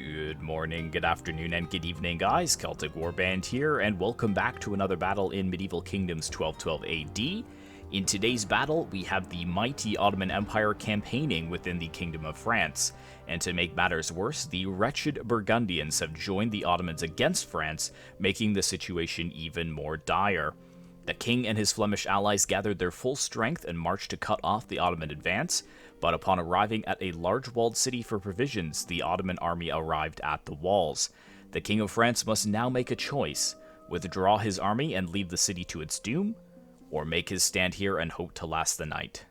Good morning, good afternoon, and good evening, guys. Celtic Warband here, and welcome back to another battle in Medieval Kingdoms 1212 AD. In today's battle, we have the mighty Ottoman Empire campaigning within the Kingdom of France. And to make matters worse, the wretched Burgundians have joined the Ottomans against France, making the situation even more dire. The king and his Flemish allies gathered their full strength and marched to cut off the Ottoman advance, but upon arriving at a large walled city for provisions, the Ottoman army arrived at the walls. The King of France must now make a choice: withdraw his army and leave the city to its doom, or make his stand here and hope to last the night.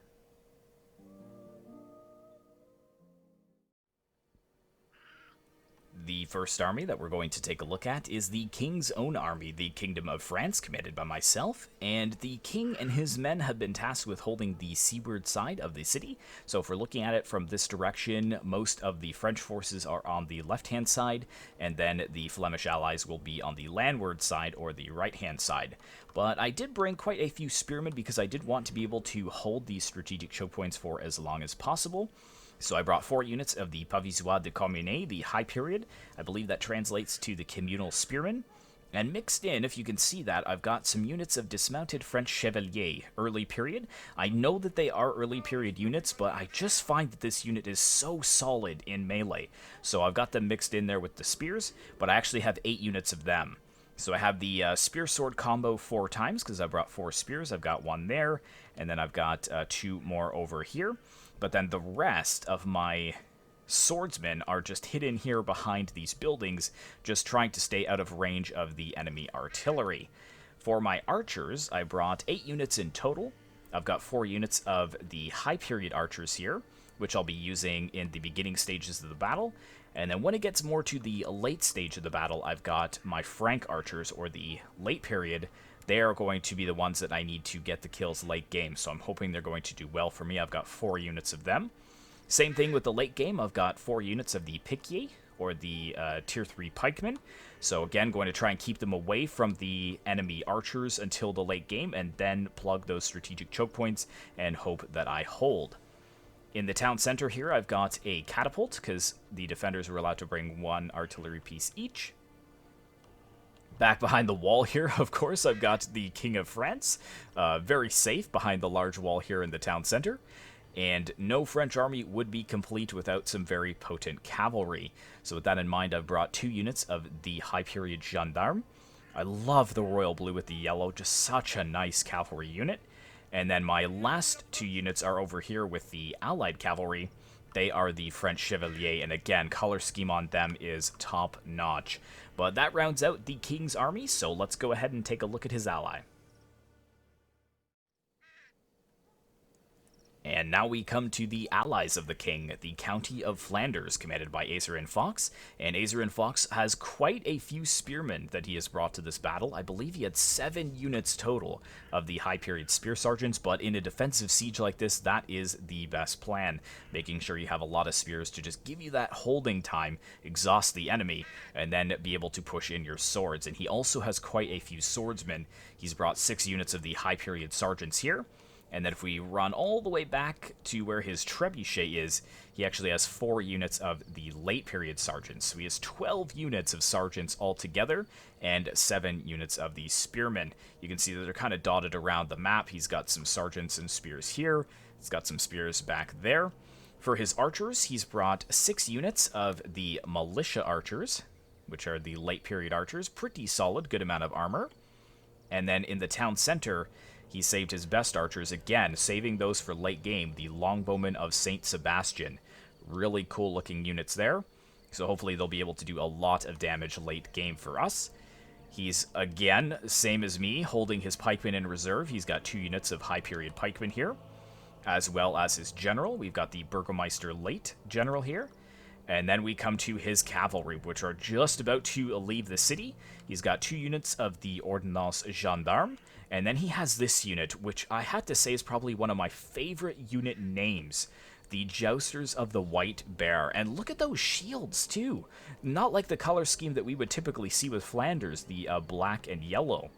The first army that we're going to take a look at is the King's own army, the Kingdom of France, commanded by myself, and the King and his men have been tasked with holding the seaward side of the city. So if we're looking at it from this direction, most of the French forces are on the left-hand side, and then the Flemish allies will be on the landward side or the right-hand side. But I did bring quite a few spearmen because I did want to be able to hold these strategic choke points for as long as possible. So I brought 4 units of the Pavisois de Commune, the High Period. I believe that translates to the Communal Spearmen. And mixed in, if you can see that, I've got some units of dismounted French Chevalier, Early Period. I know that they are Early Period units, but I just find that this unit is so solid in melee. So I've got them mixed in there with the spears, but I actually have 8 units of them. So I have the spear sword combo 4 times, because I brought 4 spears. I've got 1 there, and then I've got 2 more over here. But then the rest of my swordsmen are just hidden here behind these buildings, just trying to stay out of range of the enemy artillery. For my archers, I brought 8 units in total. I've got 4 units of the High Period archers here, which I'll be using in the beginning stages of the battle. And then when it gets more to the late stage of the battle, I've got my Frank archers, or the Late Period. They are going to be the ones that I need to get the kills late game, so I'm hoping they're going to do well for me. I've got 4 units of them. Same thing with the late game. I've got 4 units of the Piquier, or the Tier 3 Pikemen. So again, going to try and keep them away from the enemy archers until the late game, and then plug those strategic choke points and hope that I hold. In the town center here, I've got a catapult, because the defenders were allowed to bring 1 artillery piece each. Back behind the wall here, of course, I've got the King of France, very safe behind the large wall here in the town center. And no French army would be complete without some very potent cavalry. So with that in mind, I've brought 2 units of the High Period Gendarme. I love the royal blue with the yellow, just such a nice cavalry unit. And then my last 2 units are over here with the Allied cavalry. They are the French Chevalier, and again, color scheme on them is top-notch. But that rounds out the King's army, so let's go ahead and take a look at his ally. And now we come to the allies of the king, the County of Flanders, commanded by Azerin Fox. And Azerin Fox has quite a few spearmen that he has brought to this battle. I believe he had 7 units total of the High Period Spear Sergeants, but in a defensive siege like this, that is the best plan. Making sure you have a lot of spears to just give you that holding time, exhaust the enemy, and then be able to push in your swords. And he also has quite a few swordsmen. He's brought 6 units of the High Period Sergeants here. And then if we run all the way back to where his trebuchet is, he actually has 4 units of the Late Period Sergeants. So he has 12 units of Sergeants altogether, and 7 units of the Spearmen. You can see that they're kind of dotted around the map. He's got some Sergeants and Spears here. He's got some Spears back there. For his Archers, he's brought 6 units of the Militia Archers, which are the Late Period Archers. Pretty solid, good amount of armor. And then in the town center, he saved his best archers, again, saving those for late game, the Longbowmen of St. Sebastian. Really cool looking units there, so hopefully they'll be able to do a lot of damage late game for us. He's, again, same as me, holding his pikemen in reserve. He's got 2 units of High Period pikemen here, as well as his general. We've got the Burgomeister Late general here. And then we come to his cavalry, which are just about to leave the city. He's got 2 units of the Ordonnance Gendarme. And then he has this unit, which I had to say is probably one of my favorite unit names. The Jousters of the White Bear. And look at those shields, too. Not like the color scheme that we would typically see with Flanders, the black and yellow.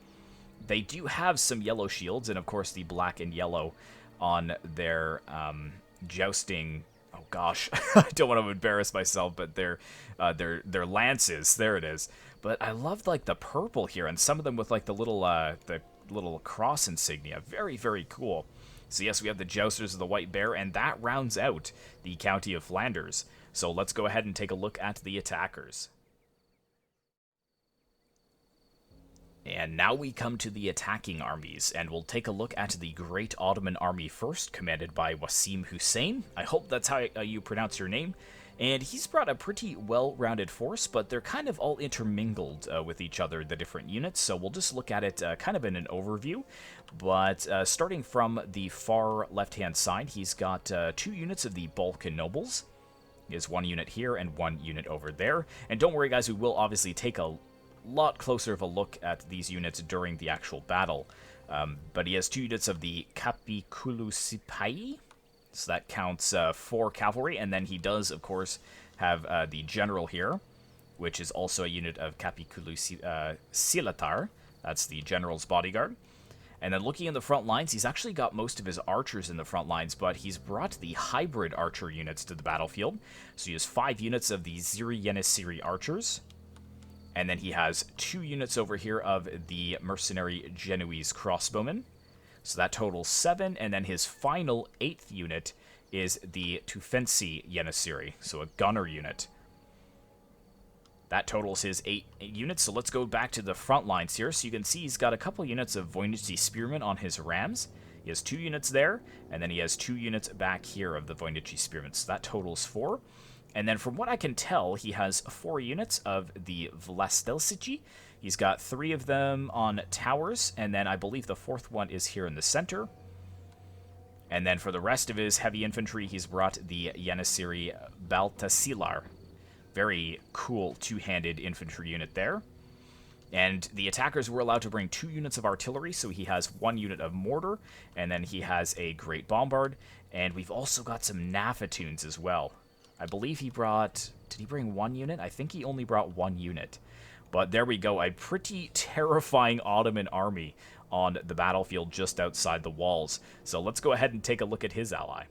They do have some yellow shields, and of course the black and yellow on their jousting. Oh gosh, I don't want to embarrass myself, but they're lances. There it is. But I love like the purple here, and some of them with like the little cross insignia. Very, very cool. So yes, we have the Jousters of the White Bear, and that rounds out the County of Flanders. So let's go ahead and take a look at the attackers. And now we come to the attacking armies, and we'll take a look at the Great Ottoman Army first, commanded by Wasim Hussein. I hope that's how you pronounce your name. And he's brought a pretty well-rounded force, but they're kind of all intermingled with each other, the different units, so we'll just look at it kind of in an overview. But starting from the far left-hand side, he's got 2 units of the Balkan Nobles. He has 1 unit here and 1 unit over there. And don't worry, guys, we will obviously take a lot closer of a look at these units during the actual battle. But he has 2 units of the Capiculusipai. So that counts 4 cavalry, and then he does, of course, have the general here, which is also a unit of Capiculusilatar. That's the general's bodyguard. And then looking in the front lines, he's actually got most of his archers in the front lines, but he's brought the hybrid archer units to the battlefield. So he has 5 units of the Ziri Yenisiri archers. And then he has 2 units over here of the mercenary Genoese crossbowmen. So that totals 7, and then his final 8th unit is the Tufensi Yenisiri, so a gunner unit. That totals his 8 units, so let's go back to the front lines here. So you can see he's got a couple units of Voynich Spearmen on his rams. He has 2 units there, and then he has 2 units back here of the Voynich Spearmen, so that totals 4. And then from what I can tell, he has 4 units of the Vlastelsici. He's got 3 of them on towers, and then I believe the 4th one is here in the center. And then for the rest of his heavy infantry, he's brought the Yenisiri Baltasilar. Very cool 2-handed infantry unit there. And the attackers were allowed to bring 2 units of artillery, so he has 1 unit of mortar, and then he has a great bombard. And we've also got some Nafatoons as well. I believe he brought... Did he bring 1 unit? I think he only brought 1 unit. But there we go, a pretty terrifying Ottoman army on the battlefield just outside the walls. So let's go ahead and take a look at his ally.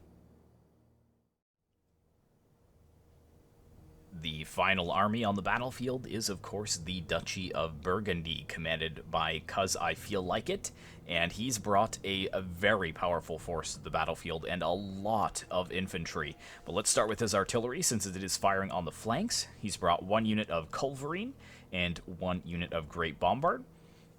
The final army on the battlefield is, of course, the Duchy of Burgundy, commanded by Cuz I Feel Like It, and he's brought a very powerful force to the battlefield and a lot of infantry. But let's start with his artillery, since it is firing on the flanks. He's brought 1 unit of Culverine and 1 unit of Great Bombard,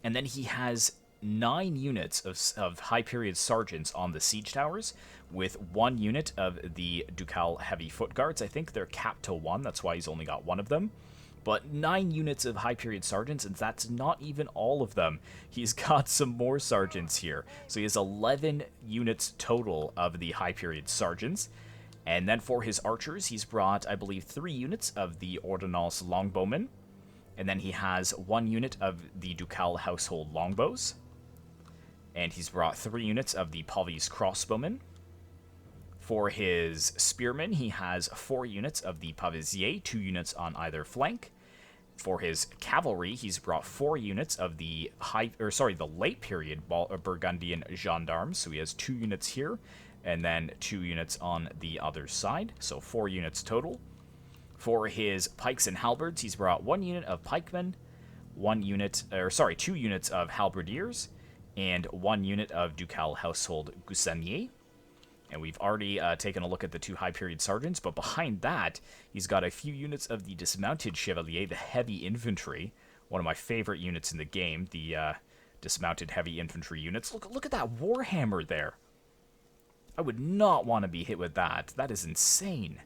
and then he has 9 units of High Period Sergeants on the siege towers, with 1 unit of the Ducal Heavy Foot Guards. I think they're capped to 1, that's why he's only got 1 of them. But 9 units of High Period Sergeants, and that's not even all of them. He's got some more Sergeants here. So he has 11 units total of the High Period Sergeants. And then for his archers, he's brought, I believe, 3 units of the Ordonnance Longbowmen. And then he has 1 unit of the Ducal Household Longbows. And he's brought 3 units of the Pavese Crossbowmen. For his spearmen, he has 4 units of the Pavesier, 2 units on either flank. For his cavalry, he's brought 4 units of the late period Burgundian gendarmes. So he has 2 units here, and then 2 units on the other side. So 4 units total. For his pikes and halberds, he's brought 1 unit of pikemen, 2 units of halberdiers, and 1 unit of Ducal Household Goussanier. And we've already taken a look at the 2 High Period Sergeants, but behind that, he's got a few units of the Dismounted Chevalier, the Heavy Infantry, one of my favorite units in the game, the Dismounted Heavy Infantry units. Look at that Warhammer there. I would not want to be hit with that. That is insane.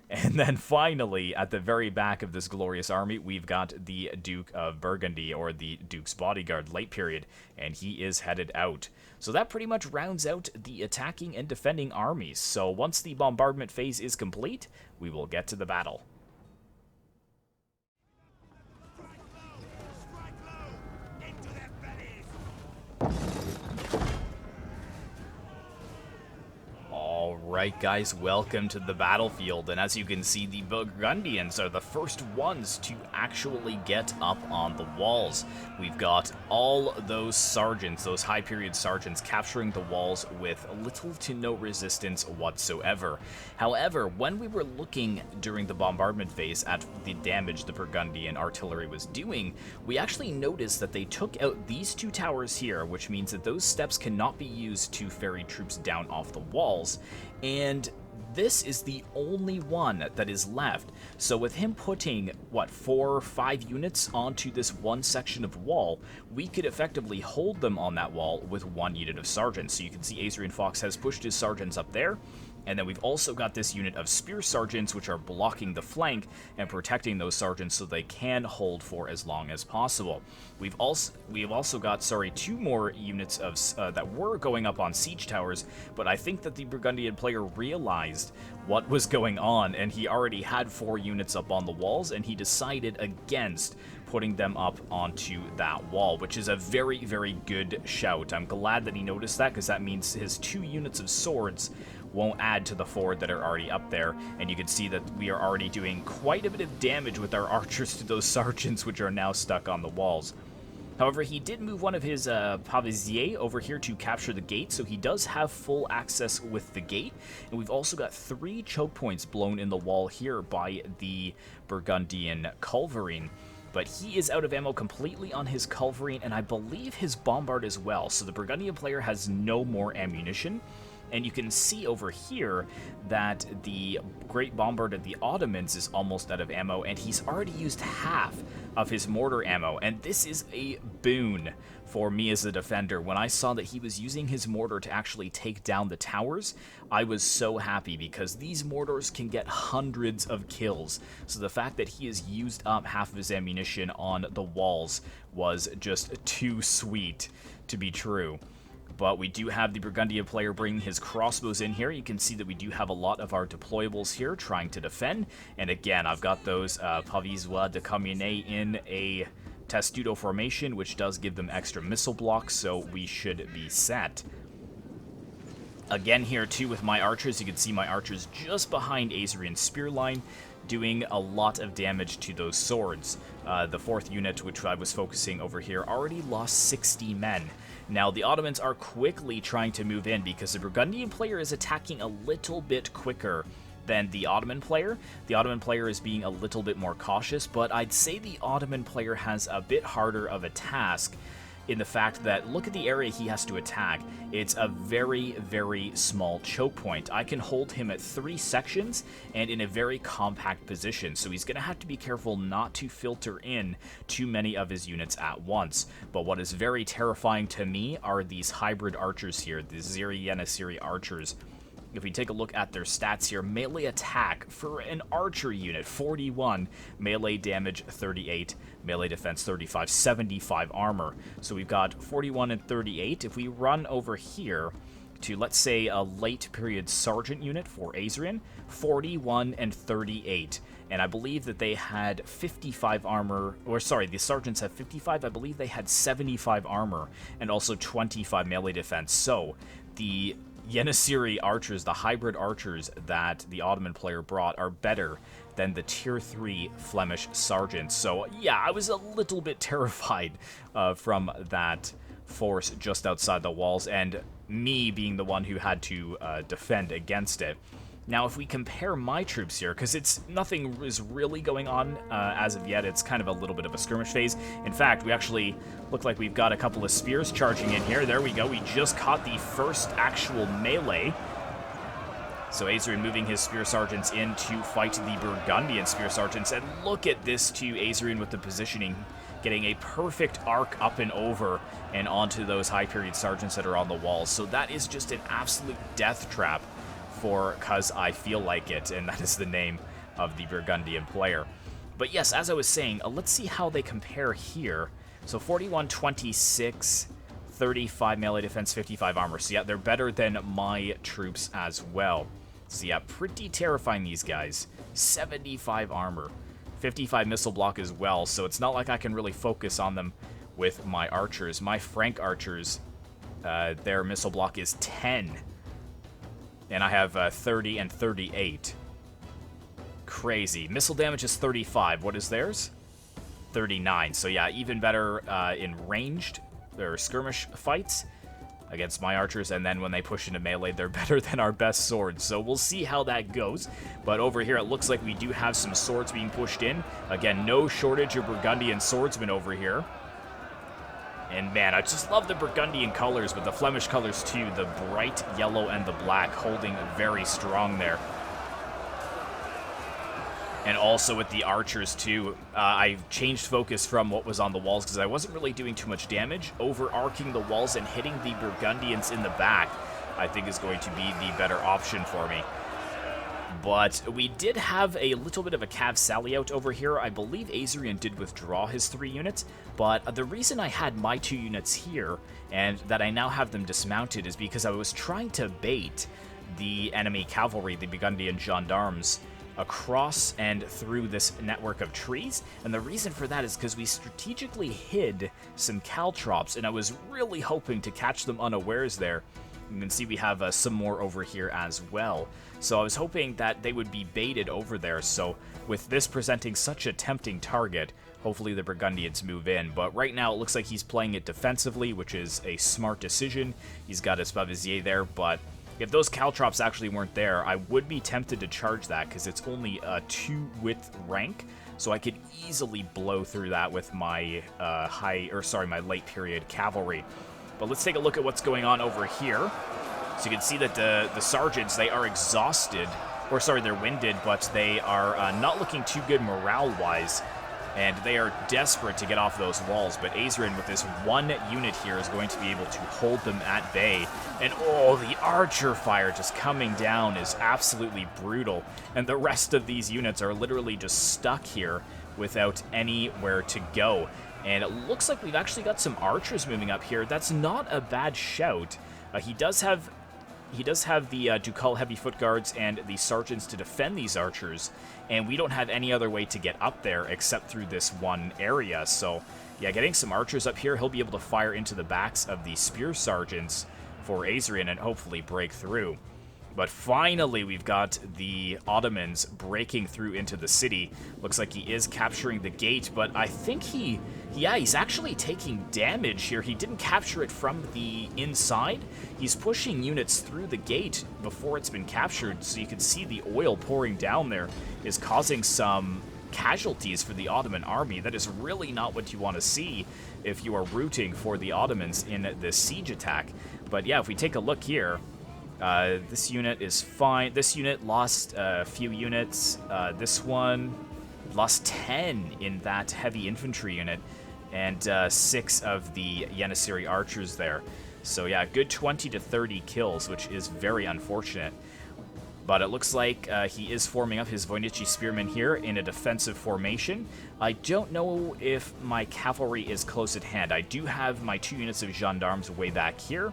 And then finally, at the very back of this glorious army, we've got the Duke of Burgundy, or the Duke's Bodyguard, late period, and he is headed out. So that pretty much rounds out the attacking and defending armies. So once the bombardment phase is complete, we will get to the battle. Alright guys, welcome to the battlefield, and as you can see, the Burgundians are the first ones to actually get up on the walls. We've got all those sergeants, those high period sergeants, capturing the walls with little to no resistance whatsoever. However, when we were looking during the bombardment phase at the damage the Burgundian artillery was doing, we actually noticed that they took out these two towers here, which means that those steps cannot be used to ferry troops down off the walls. And this is the only one that is left. So with him putting, what, 4 or 5 units onto this one section of wall, we could effectively hold them on that wall with 1 unit of sergeants. So you can see Azrian Fox has pushed his sergeants up there. And then we've also got this unit of spear sergeants, which are blocking the flank and protecting those sergeants so they can hold for as long as possible. We have also got, 2 more units of that were going up on siege towers, but I think that the Burgundian player realized what was going on, and he already had 4 units up on the walls, and he decided against putting them up onto that wall, which is a very, very good shout. I'm glad that he noticed that, because that means his 2 units of swords won't add to the 4 that are already up there, and you can see that we are already doing quite a bit of damage with our archers to those sergeants, which are now stuck on the walls. However, he did move one of his pavisiers over here to capture the gate, so he does have full access with the gate, and we've also got 3 choke points blown in the wall here by the Burgundian culverin. But he is out of ammo completely on his culverin, and I believe his bombard as well, so the Burgundian player has no more ammunition. And you can see over here that the Great Bombard of the Ottomans is almost out of ammo, and he's already used half of his mortar ammo, and this is a boon for me as a defender. When I saw that he was using his mortar to actually take down the towers, I was so happy, because these mortars can get hundreds of kills. So the fact that he has used up half of his ammunition on the walls was just too sweet to be true. But we do have the Burgundian player bringing his crossbows in here. You can see that we do have a lot of our deployables here trying to defend. And again, I've got those Pavisois de Communes in a testudo formation, which does give them extra missile blocks, so we should be set. Again here too with my archers, you can see my archers just behind Azrian's spear line, doing a lot of damage to those swords. The 4th unit, which I was focusing over here, already lost 60 men. Now, the Ottomans are quickly trying to move in because the Burgundian player is attacking a little bit quicker than the Ottoman player. The Ottoman player is being a little bit more cautious, but I'd say the Ottoman player has a bit harder of a task in the fact that, look at the area he has to attack. It's a very, very small choke point. I can hold him at 3 sections and in a very compact position, so he's going to have to be careful not to filter in too many of his units at once. But what is very terrifying to me are these hybrid archers here, the Janissary archers. If we take a look at their stats here, melee attack for an archer unit, 41, melee damage 38, melee defense 35, 75 armor. So we've got 41 and 38. If we run over here to, let's say, a late period sergeant unit for Azrian, 41 and 38. And I believe that they had 55 armor, or sorry, the sergeants have 55. I believe they had 75 armor and also 25 melee defense. So the Janissary archers, the hybrid archers that the Ottoman player brought, are better than the tier 3 Flemish sergeants. So yeah, I was a little bit terrified from that force just outside the walls, and me being the one who had to defend against it. Now, if we compare my troops here, because nothing is really going on as of yet, it's kind of a little bit of a skirmish phase. In fact, we actually look like we've got a couple of spears charging in here. There we go. We just caught the first actual melee. So Azrian moving his spear sergeants in to fight the Burgundian spear sergeants. And look at this too, Azrian with the positioning, getting a perfect arc up and over and onto those high period sergeants that are on the walls. So that is just an absolute death trap for Cause I Feel Like It, and that is the name of the Burgundian player. But yes, as I was saying, let's see how they compare here. So 41, 26, 35 melee defense, 55 armor. So yeah, they're better than my troops as well. So yeah, pretty terrifying, these guys. 75 armor, 55 missile block as well, so it's not like I can really focus on them with my archers. My Frank archers, their missile block is 10. And I have 30 and 38. Crazy. Missile damage is 35. What is theirs? 39. So yeah, even better in ranged or skirmish fights against my archers, and then when they push into melee, they're better than our best swords. So we'll see how that goes. But over here, it looks like we do have some swords being pushed in. Again, no shortage of Burgundian swordsmen over here. And man, I just love the Burgundian colors, but the Flemish colors too. The bright yellow and the black holding very strong there. And also with the archers too, I changed focus from what was on the walls because I wasn't really doing too much damage. Overarching the walls and hitting the Burgundians in the back, I think is going to be the better option for me. But we did have a little bit of a cav sally out over here. I believe Azrian did withdraw his 3 units, but the reason I had my 2 units here and that I now have them dismounted is because I was trying to bait the enemy cavalry, the Burgundian gendarmes, across and through this network of trees, and the reason for that is because we strategically hid some caltrops, and I was really hoping to catch them unawares there. You can see we have some more over here as well, so I was hoping that they would be baited over there. So with this presenting such a tempting target, hopefully the Burgundians move in, but right now it looks like he's playing it defensively, which is a smart decision. He's got his Pavisier there, but if those caltrops actually weren't there, I would be tempted to charge that because it's only a 2 width rank, so I could easily blow through that with my my late period cavalry. But let's take a look at what's going on over here. So you can see that the sergeants, they are exhausted, or sorry, they're winded, but they are not looking too good morale-wise. And they are desperate to get off those walls, but Azrian with this 1 unit here is going to be able to hold them at bay. And oh, the archer fire just coming down is absolutely brutal. And the rest of these units are literally just stuck here without anywhere to go. And it looks like we've actually got some archers moving up here. That's not a bad shout. He does have the Ducal Heavy Foot Guards and the Sergeants to defend these archers, and we don't have any other way to get up there except through this one area. So, yeah, getting some archers up here, he'll be able to fire into the backs of the Spear Sergeants for Azrian and hopefully break through. But finally, we've got the Ottomans breaking through into the city. Looks like he is capturing the gate, but I think he's actually taking damage here. He didn't capture it from the inside. He's pushing units through the gate before it's been captured, so you can see the oil pouring down there is causing some casualties for the Ottoman army. That is really not what you want to see if you are rooting for the Ottomans in this siege attack. But yeah, if we take a look here, this unit is fine. This unit lost a few units. This one lost 10 in that heavy infantry unit, and 6 of the Janissary archers there. So yeah, good 20 to 30 kills, which is very unfortunate. But it looks like he is forming up his Voinichi spearmen here in a defensive formation. I don't know if my cavalry is close at hand. I do have my 2 units of gendarmes way back here.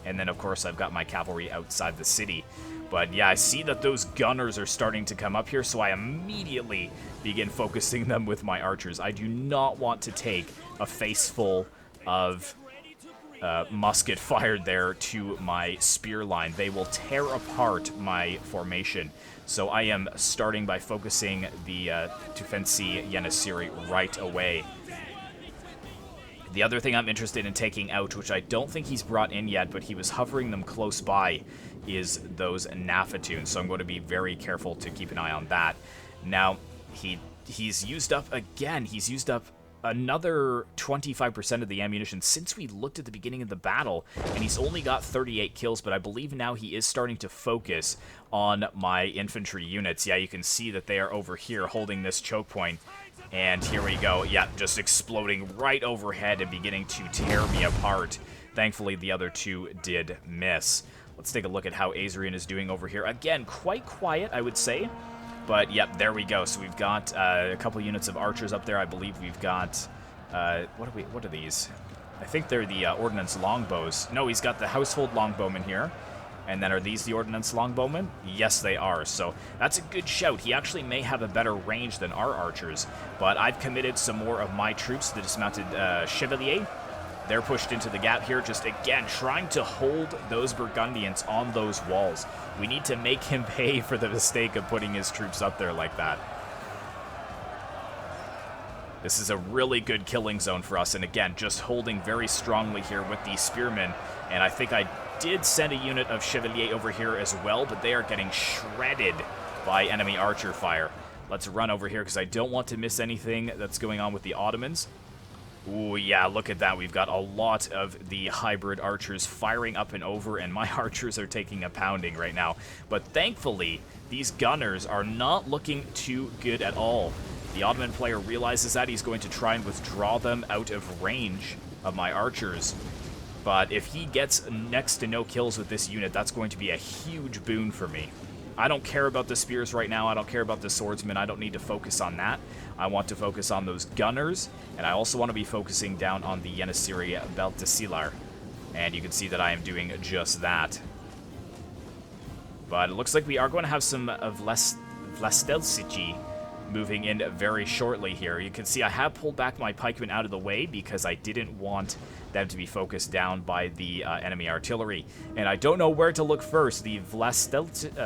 And then, of course, I've got my cavalry outside the city. But yeah, I see that those gunners are starting to come up here, so I immediately begin focusing them with my archers. I do not want to take a face full of musket fired there to my spear line. They will tear apart my formation. So I am starting by focusing the Tufensi Janissary right away. The other thing I'm interested in taking out, which I don't think he's brought in yet, but he was hovering them close by, is those Nafatoons. So I'm going to be very careful to keep an eye on that. Now, he's used up again. He's used up another 25% of the ammunition since we looked at the beginning of the battle, and he's only got 38 kills, but I believe now he is starting to focus on my infantry units. Yeah, you can see that they are over here holding this choke point. And here we go. Yeah, just exploding right overhead and beginning to tear me apart. Thankfully, the other 2 did miss. Let's take a look at how Azrian is doing over here. Again, quite quiet, I would say. But, yep, there we go. So we've got a couple units of archers up there. I believe we've got... what are these? I think they're the ordnance longbows. No, he's got the household longbowmen here. And then are these the ordnance longbowmen? Yes, they are. So that's a good shout. He actually may have a better range than our archers. But I've committed some more of my troops to the dismounted Chevalier. They're pushed into the gap here, just again trying to hold those Burgundians on those walls. We need to make him pay for the mistake of putting his troops up there like that. This is a really good killing zone for us, and again, just holding very strongly here with the spearmen. And I think I did send a unit of Chevalier over here as well, but they are getting shredded by enemy archer fire. Let's run over here because I don't want to miss anything that's going on with the Ottomans. Ooh, yeah, look at that. We've got a lot of the hybrid archers firing up and over, and my archers are taking a pounding right now. But thankfully, these gunners are not looking too good at all. The Ottoman player realizes that. He's going to try and withdraw them out of range of my archers. But if he gets next to no kills with this unit, that's going to be a huge boon for me. I don't care about the spears right now. I don't care about the swordsmen. I don't need to focus on that. I want to focus on those gunners, and I also want to be focusing down on the Janissary Beltesilar. And you can see that I am doing just that. But it looks like we are going to have some of Vlastelsici moving in very shortly here. You can see I have pulled back my pikemen out of the way because I didn't want them to be focused down by the enemy artillery. And I don't know where to look first, the Vlastelsici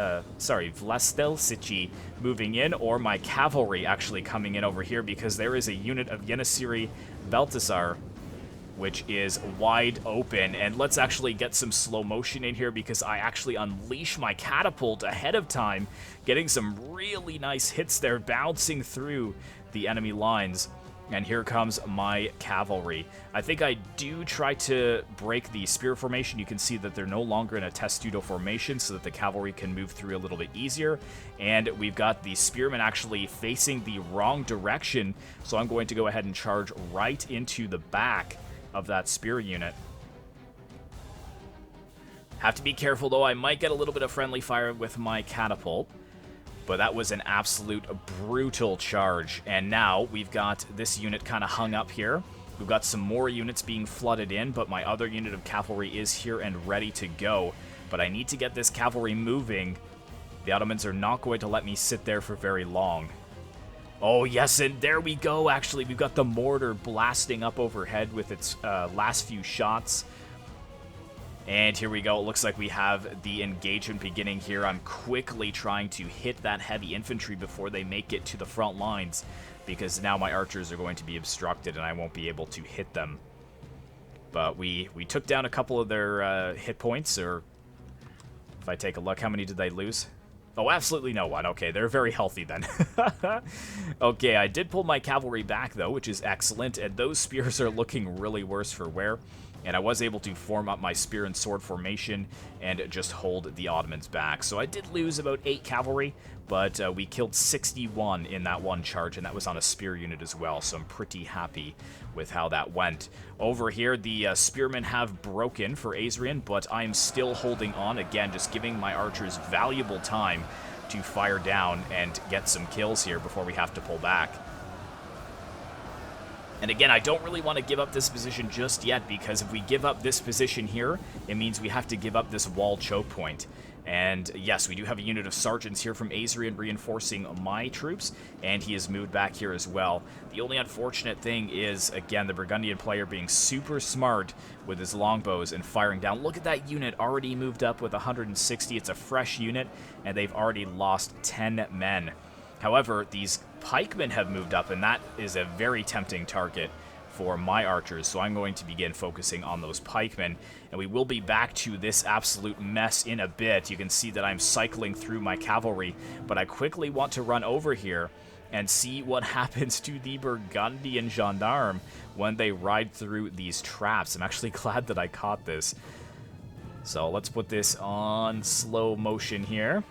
moving in or my cavalry actually coming in over here, because there is a unit of Janissary Baltasar which is wide open. And let's actually get some slow motion in here because I actually unleash my catapult ahead of time, getting some really nice hits there, bouncing through the enemy lines. And here comes my cavalry. I think I do try to break the spear formation. You can see that they're no longer in a testudo formation so that the cavalry can move through a little bit easier. And we've got the spearmen actually facing the wrong direction, so I'm going to go ahead and charge right into the back of that spear unit. Have to be careful though, I might get a little bit of friendly fire with my catapult, but that was an absolute brutal charge. And now we've got this unit kind of hung up here. We've got some more units being flooded in, but my other unit of cavalry is here and ready to go. But I need to get this cavalry moving. The Ottomans are not going to let me sit there for very long. Oh, yes, and there we go, actually. We've got the mortar blasting up overhead with its last few shots. And here we go. It looks like we have the engagement beginning here. I'm quickly trying to hit that heavy infantry before they make it to the front lines, because now my archers are going to be obstructed and I won't be able to hit them. But we took down a couple of their hit points, or if I take a look, how many did they lose? Oh, absolutely no one. Okay, they're very healthy then. Okay, I did pull my cavalry back, though, which is excellent, and those spears are looking really worse for wear. And I was able to form up my spear and sword formation and just hold the Ottomans back. So I did lose about 8 cavalry, but we killed 61 in that one charge, and that was on a spear unit as well, so I'm pretty happy with how that went. Over here, the spearmen have broken for Azrian, but I am still holding on, again, just giving my archers valuable time to fire down and get some kills here before we have to pull back. And again, I don't really want to give up this position just yet, because if we give up this position here, it means we have to give up this wall choke point. And yes, we do have a unit of sergeants here from Azrian reinforcing my troops, and he has moved back here as well. The only unfortunate thing is, again, the Burgundian player being super smart with his longbows and firing down. Look at that unit already moved up with 160. It's a fresh unit, and they've already lost 10 men. However, these pikemen have moved up, and that is a very tempting target for my archers, so I'm going to begin focusing on those pikemen, and we will be back to this absolute mess in a bit. You can see that I'm cycling through my cavalry, but I quickly want to run over here and see what happens to the Burgundian gendarme when they ride through these traps. I'm actually glad that I caught this. So let's put this on slow motion here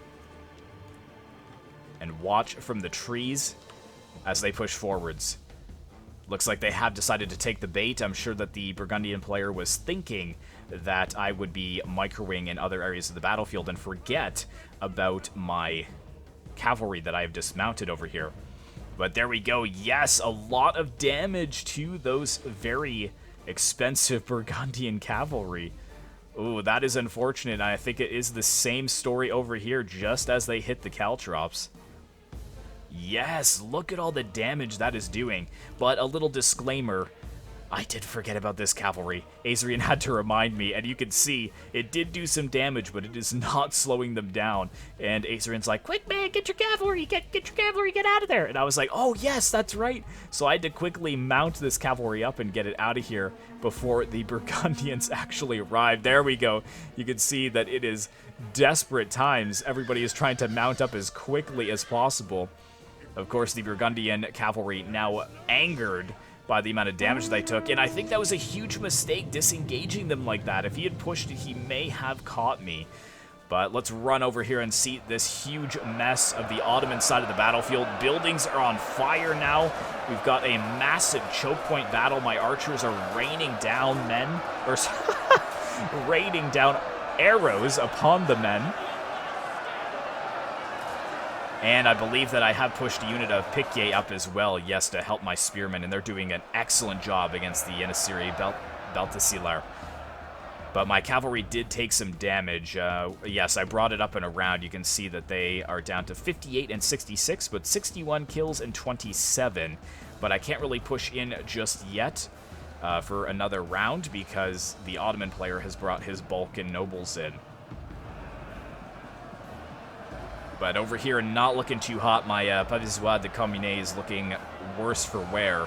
and watch from the trees as they push forwards. Looks like they have decided to take the bait. I'm sure that the Burgundian player was thinking that I would be microwing in other areas of the battlefield and forget about my cavalry that I have dismounted over here. But there we go. Yes, a lot of damage to those very expensive Burgundian cavalry. Ooh, that is unfortunate. I think it is the same story over here just as they hit the caltrops. Yes, look at all the damage that is doing. But a little disclaimer, I did forget about this cavalry. Azrian had to remind me, and you can see it did do some damage, but it is not slowing them down. And Azrian's like, quick, man, get your cavalry, get your cavalry, get out of there. And I was like, oh, yes, that's right. So I had to quickly mount this cavalry up and get it out of here before the Burgundians actually arrived. There we go. You can see that it is desperate times. Everybody is trying to mount up as quickly as possible. Of course, the Burgundian cavalry now angered by the amount of damage they took, and I think that was a huge mistake disengaging them like that. If he had pushed it, he may have caught me. But let's run over here and see this huge mess of the Ottoman side of the battlefield. Buildings are on fire now. We've got a massive choke point battle. My archers are raining down men, or raining down arrows upon the men. And I believe that I have pushed a unit of Piquier up as well, yes, to help my spearmen, and they're doing an excellent job against the Yanissiri Beltesilar. But my cavalry did take some damage. Yes, I brought it up and around. You can see that they are down to 58 and 66, but 61 kills and 27. But I can't really push in just yet for another round because the Ottoman player has brought his Balkan nobles in. But over here, not looking too hot. My Pavisois de Commune is looking worse for wear.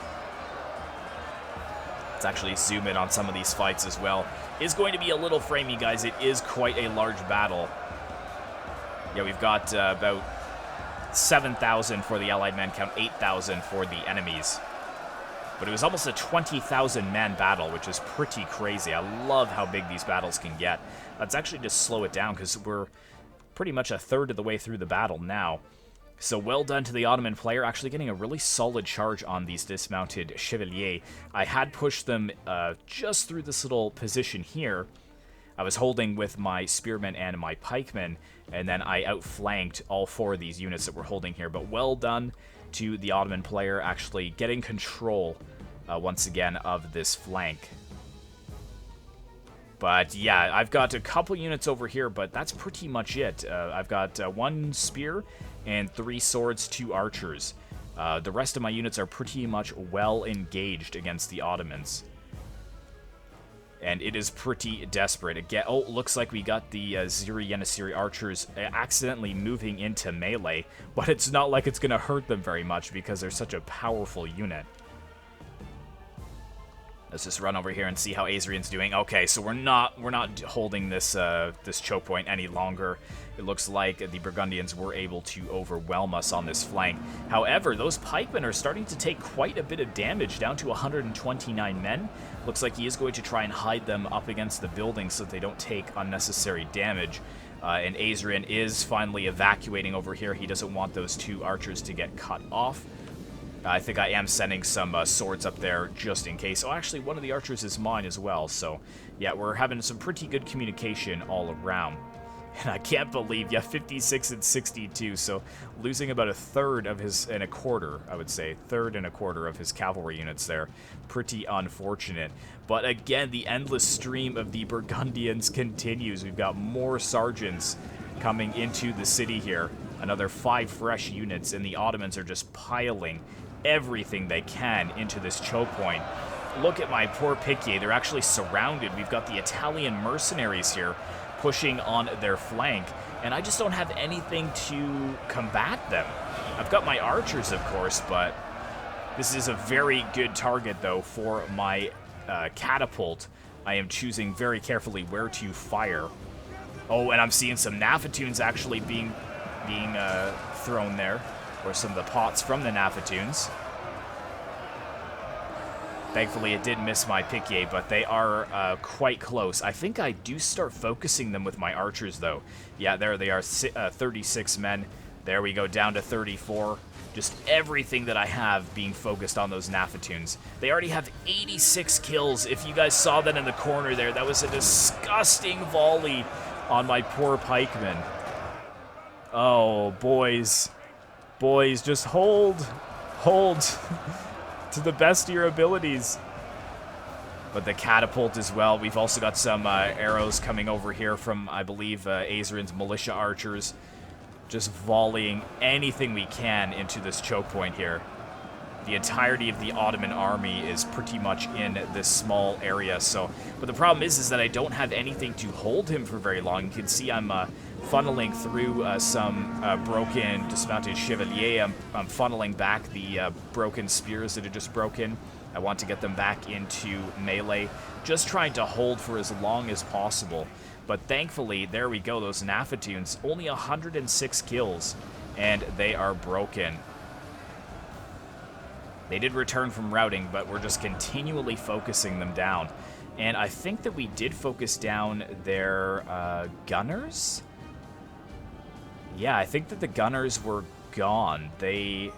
Let's actually zoom in on some of these fights as well. It's going to be a little framey, guys. It is quite a large battle. Yeah, we've got about 7,000 for the Allied men count, 8,000 for the enemies. But it was almost a 20,000 man battle, which is pretty crazy. I love how big these battles can get. Let's actually just slow it down because we're pretty much a third of the way through the battle now. So well done to the Ottoman player, actually getting a really solid charge on these dismounted Chevaliers. I had pushed them just through this little position here. I was holding with my spearmen and my pikemen, and then I outflanked all four of these units that we're holding here. But well done to the Ottoman player, actually getting control once again of this flank. But yeah, I've got a couple units over here, but that's pretty much it. I've got 1 spear and 3 swords, 2 archers. The rest of my units are pretty much well engaged against the Ottomans. And it is pretty desperate. Again, oh, looks like we got the Ziri Yanissiri archers accidentally moving into melee, but it's not like it's going to hurt them very much because they're such a powerful unit. Let's just run over here and see how Azrian's doing. Okay, so we're not holding this this choke point any longer. It looks like the Burgundians were able to overwhelm us on this flank. However, those pikemen are starting to take quite a bit of damage, down to 129 men. Looks like he is going to try and hide them up against the buildings so that they don't take unnecessary damage. And Azrian is finally evacuating over here. He doesn't want those 2 archers to get cut off. I think I am sending some swords up there just in case. Oh, actually, one of the archers is mine as well. So, yeah, we're having some pretty good communication all around. And I can't believe, yeah, 56 and 62. So, losing about a third of his, and a quarter, I would say. Third and a quarter of his cavalry units there. Pretty unfortunate. But again, the endless stream of the Burgundians continues. We've got more sergeants coming into the city here. Another 5 fresh units, and the Ottomans are just piling everything they can into this choke point. Look at my poor Piquier. They're actually surrounded. We've got the Italian mercenaries here pushing on their flank, and I just don't have anything to combat them. I've got my archers, of course, but this is a very good target, though, for my catapult. I am choosing very carefully where to fire. Oh, and I'm seeing some Nafatoons actually being thrown there, or some of the pots from the Nafatoons. Thankfully, it did miss my Piquier, but they are quite close. I think I do start focusing them with my archers, though. Yeah, there they are, 36 men. There we go, down to 34. Just everything that I have being focused on those Nafatoons. They already have 86 kills. If you guys saw that in the corner there, that was a disgusting volley on my poor pikemen. Oh, boys. Boys, just hold to the best of your abilities. But the catapult as well. We've also got some arrows coming over here from, I believe, Azrian's militia archers. Just volleying anything we can into this choke point here. the entirety of the Ottoman army is pretty much in this small area. So, but the problem is that I don't have anything to hold him for very long. You can see I'm funneling through some broken dismounted chevalier. I'm funneling back the broken spears that had just broken. I want to get them back into melee, just trying to hold for as long as possible. But thankfully, there we go, those Nafatoons, only 106 kills, and they are broken. They did return from routing, but we're just continually focusing them down. And I think that we did focus down their gunners? Yeah, I think that the gunners were gone. They...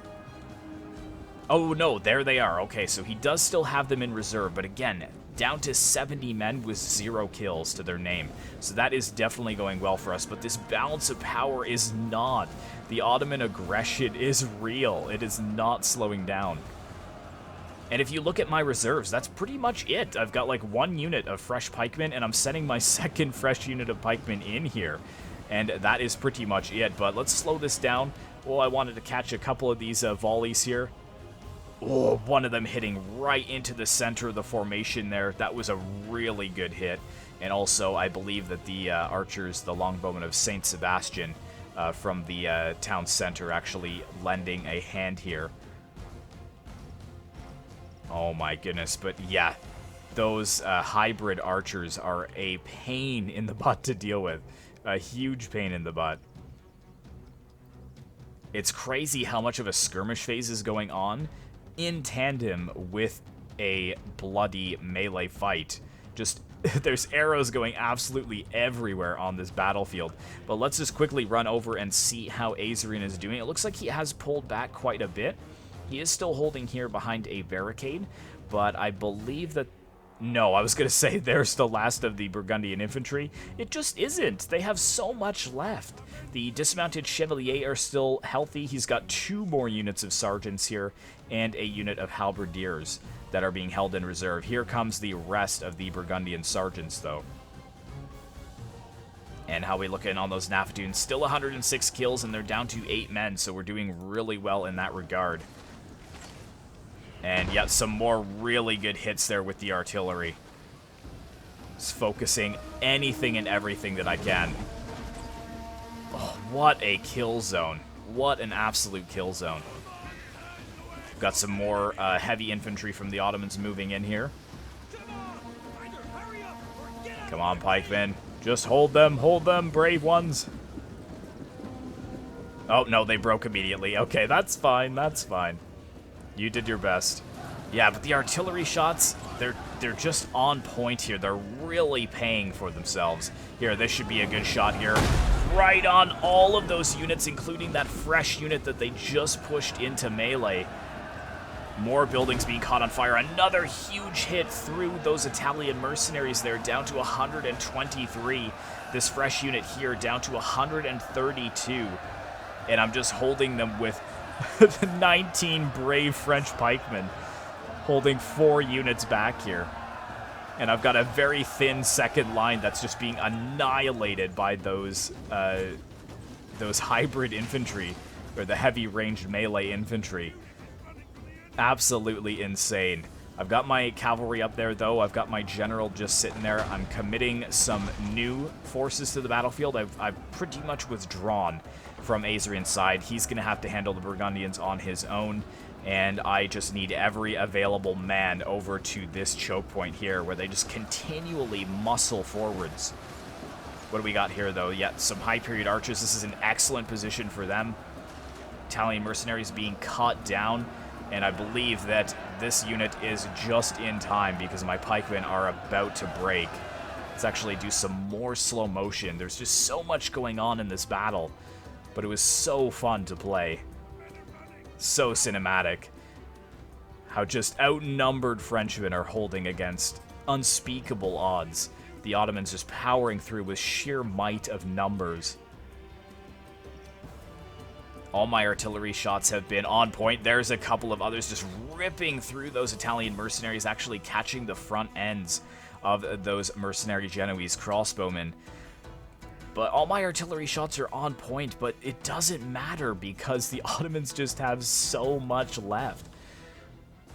Oh, no, there they are. Okay, so he does still have them in reserve, but again, down to 70 men with 0 kills to their name. So that is definitely going well for us, but this balance of power is not. The Ottoman aggression is real. It is not slowing down. And if you look at my reserves, that's pretty much it. I've got like 1 unit of fresh pikemen, and I'm sending my 2nd fresh unit of pikemen in here. And that is pretty much it, but let's slow this down. Well, I wanted to catch a couple of these volleys here. Oh, one of them hitting right into the center of the formation there. That was a really good hit. And also, I believe that the archers, the longbowmen of Saint Sebastian from the town center, actually lending a hand here. Oh my goodness, but yeah, those hybrid archers are a pain in the butt to deal with. A huge pain in the butt. It's crazy how much of a skirmish phase is going on in tandem with a bloody melee fight. Just, there's arrows going absolutely everywhere on this battlefield. But let's just quickly run over and see how Azarian is doing. It looks like he has pulled back quite a bit. He is still holding here behind a barricade, but I believe that... No, I was going to say there's the last of the Burgundian infantry. It just isn't. They have so much left. The dismounted chevalier are still healthy. He's got 2 more units of sergeants here and a unit of halberdiers that are being held in reserve. Here comes the rest of the Burgundian sergeants, though. And how we looking on those Nafatoons? Still 106 kills, and they're down to 8 men, so we're doing really well in that regard. And yet, some more really good hits there with the artillery. Just focusing anything and everything that I can. Oh, what a kill zone. What an absolute kill zone. Got some more heavy infantry from the Ottomans moving in here. Come on, pikemen. Just hold them, brave ones. Oh, no, they broke immediately. Okay, that's fine, that's fine. You did your best. Yeah, but the artillery shots, they're just on point here. They're really paying for themselves. Here, this should be a good shot here. Right on all of those units, including that fresh unit that they just pushed into melee. More buildings being caught on fire. Another huge hit through those Italian mercenaries there, down to 123. This fresh unit here down to 132. And I'm just holding them with 19 brave French pikemen, holding 4 units back here. And I've got a very thin second line that's just being annihilated by those hybrid infantry, or the heavy ranged melee infantry. Absolutely insane. I've got my cavalry up there, though. I've got my general just sitting there. I'm committing some new forces to the battlefield. I've pretty much withdrawn from Azarian's side. He's going to have to handle the Burgundians on his own, and I just need every available man over to this choke point here, where they just continually muscle forwards. What do we got here, though? Yeah, some high period archers. This is an excellent position for them. Italian mercenaries being cut down, and I believe that this unit is just in time because my pikemen are about to break. Let's actually do some more slow motion. There's just so much going on in this battle, but it was so fun to play. So cinematic. How just outnumbered Frenchmen are holding against unspeakable odds. The Ottomans just powering through with sheer might of numbers. All my artillery shots have been on point. There's a couple of others just ripping through those Italian mercenaries, actually catching the front ends of those mercenary Genoese crossbowmen. But all my artillery shots are on point, but it doesn't matter because the Ottomans just have so much left.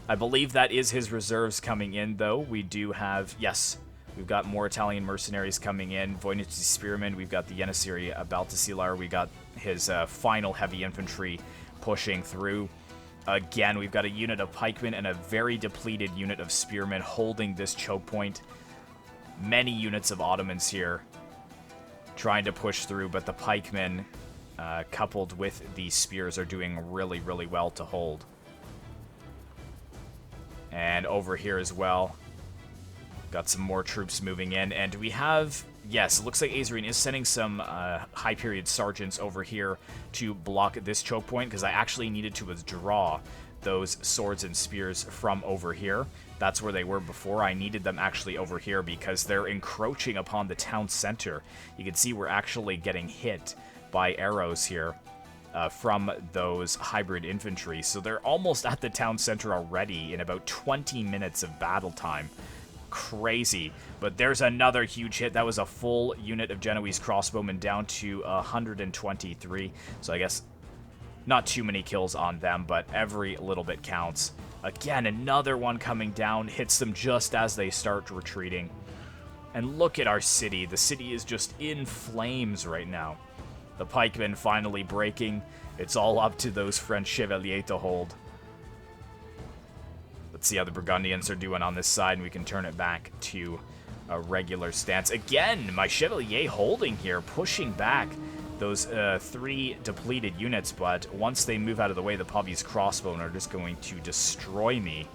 I believe that is his reserves coming in, though. We do have, yes, we've got more Italian mercenaries coming in. Voynich the Spearman, we've got the Janissary Baltasilar, we got his final heavy infantry pushing through. Again, we've got a unit of pikemen and a very depleted unit of spearmen holding this choke point. Many units of Ottomans here trying to push through, but the pikemen, coupled with the spears, are doing really, really well to hold. And over here as well, got some more troops moving in. And we have, yes, it looks like Azarian is sending some high period sergeants over here to block this choke point, because I actually needed to withdraw those swords and spears from over here. That's where they were before. I needed them actually over here because they're encroaching upon the town center. You can see we're actually getting hit by arrows here from those hybrid infantry. So they're almost at the town center already in about 20 minutes of battle time. Crazy. But there's another huge hit. That was a full unit of Genoese crossbowmen down to 123. So I guess not too many kills on them, but every little bit counts. Again, another one coming down, hits them just as they start retreating. And look at our city. The city is just in flames right now. The pikemen finally breaking. It's all up to those French chevaliers to hold. Let's see how the Burgundians are doing on this side, and we can turn it back to a regular stance. Again, my chevalier holding here, pushing back those 3 depleted units, but once they move out of the way, the Pavese crossbowmen are just going to destroy me.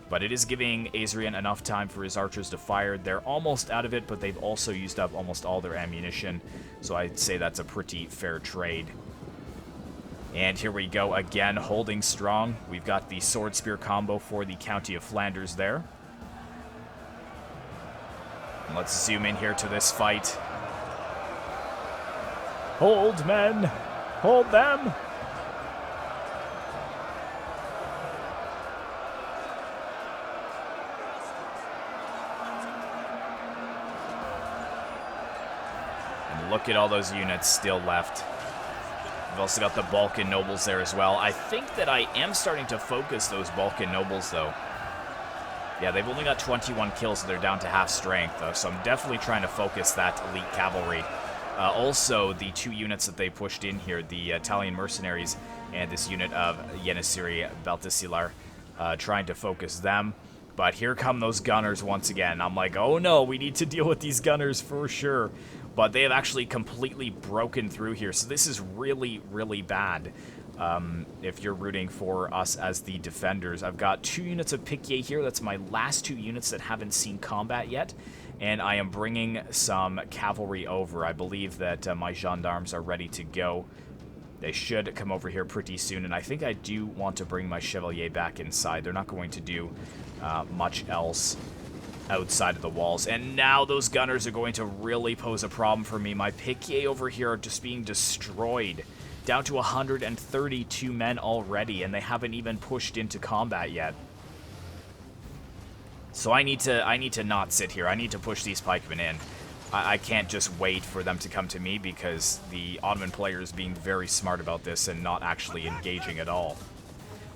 But it is giving Azarian enough time for his archers to fire. They're almost out of it, but they've also used up almost all their ammunition, so I'd say that's a pretty fair trade. And here we go again, holding strong. We've got the sword spear combo for the County of Flanders there. And let's zoom in here to this fight. Hold, men! Hold them! And look at all those units still left. We've also got the Balkan nobles there as well. I think that I am starting to focus those Balkan nobles, though. Yeah, they've only got 21 kills, so they're down to half strength, though, so I'm definitely trying to focus that elite cavalry. Also, the 2 units that they pushed in here, the Italian mercenaries and this unit of Janissary Baltasilar, trying to focus them. But here come those gunners once again. I'm like, oh no, we need to deal with these gunners for sure. But they have actually completely broken through here, so this is really, really bad. If you're rooting for us as the defenders. I've got 2 units of Piquier here. That's my last 2 units that haven't seen combat yet. And I am bringing some cavalry over. I believe that my gendarmes are ready to go. They should come over here pretty soon. And I think I do want to bring my chevalier back inside. They're not going to do much else outside of the walls. And now those gunners are going to really pose a problem for me. My Piquier over here are just being destroyed. Down to 132 men already, and they haven't even pushed into combat yet. So I need to not sit here. I need to push these pikemen in. I can't just wait for them to come to me, because the Ottoman player is being very smart about this and not actually engaging at all.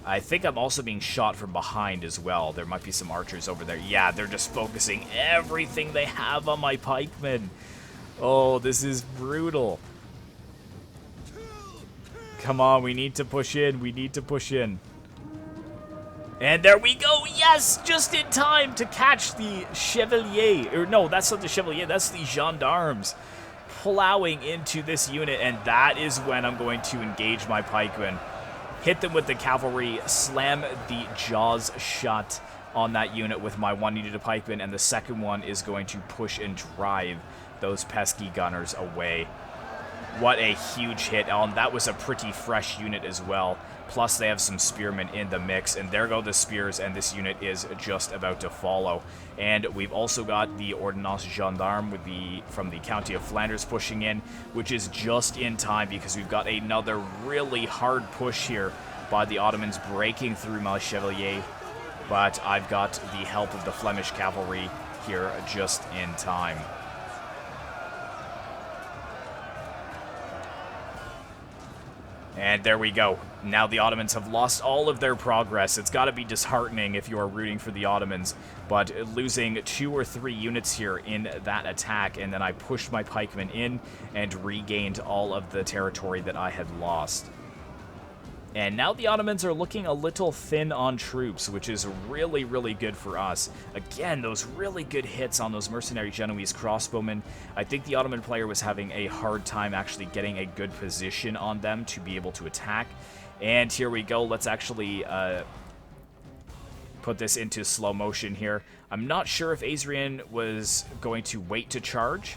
I think I'm also being shot from behind as well. There might be some archers over there. Yeah, they're just focusing everything they have on my pikemen. Oh, this is brutal. Come on, we need to push in. We need to push in. And there we go. Yes, just in time to catch the Chevalier. Or no, that's not the Chevalier. That's the Gendarmes plowing into this unit. And that is when I'm going to engage my pikemen. Hit them with the cavalry. Slam the jaws shut on that unit with my 1 unit of pikemen. And the second one is going to push and drive those pesky gunners away. What a huge hit. And that was a pretty fresh unit as well. Plus, they have some spearmen in the mix, and there go the spears, and this unit is just about to follow. And we've also got the Ordonnance Gendarme from the County of Flanders pushing in, which is just in time because we've got another really hard push here by the Ottomans breaking through my Chevalier. But I've got the help of the Flemish cavalry here just in time. And there we go. Now the Ottomans have lost all of their progress. It's got to be disheartening if you are rooting for the Ottomans, but losing 2 or 3 units here in that attack, and then I pushed my pikemen in and regained all of the territory that I had lost. And now the Ottomans are looking a little thin on troops, which is really, really good for us. Again, those really good hits on those mercenary Genoese crossbowmen. I think the Ottoman player was having a hard time actually getting a good position on them to be able to attack. And here we go. Let's actually put this into slow motion here. I'm not sure if Adrian was going to wait to charge.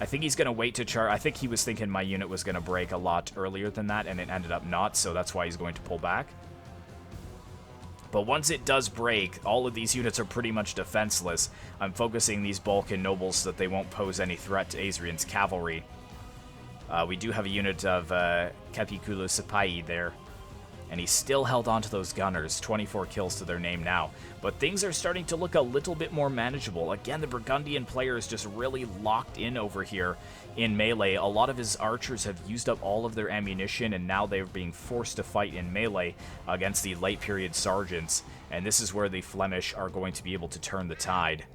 I think he's going to wait to charge. I think he was thinking my unit was going to break a lot earlier than that, and it ended up not, so that's why he's going to pull back. But once it does break, all of these units are pretty much defenseless. I'm focusing these Balkan nobles so that they won't pose any threat to Adrian's cavalry. We do have a unit of Capiculu Sipai there, and he still held on to those gunners. 24 kills to their name now. But things are starting to look a little bit more manageable. Again, the Burgundian player is just really locked in over here in melee. A lot of his archers have used up all of their ammunition, and now they're being forced to fight in melee against the late period sergeants. And this is where the Flemish are going to be able to turn the tide.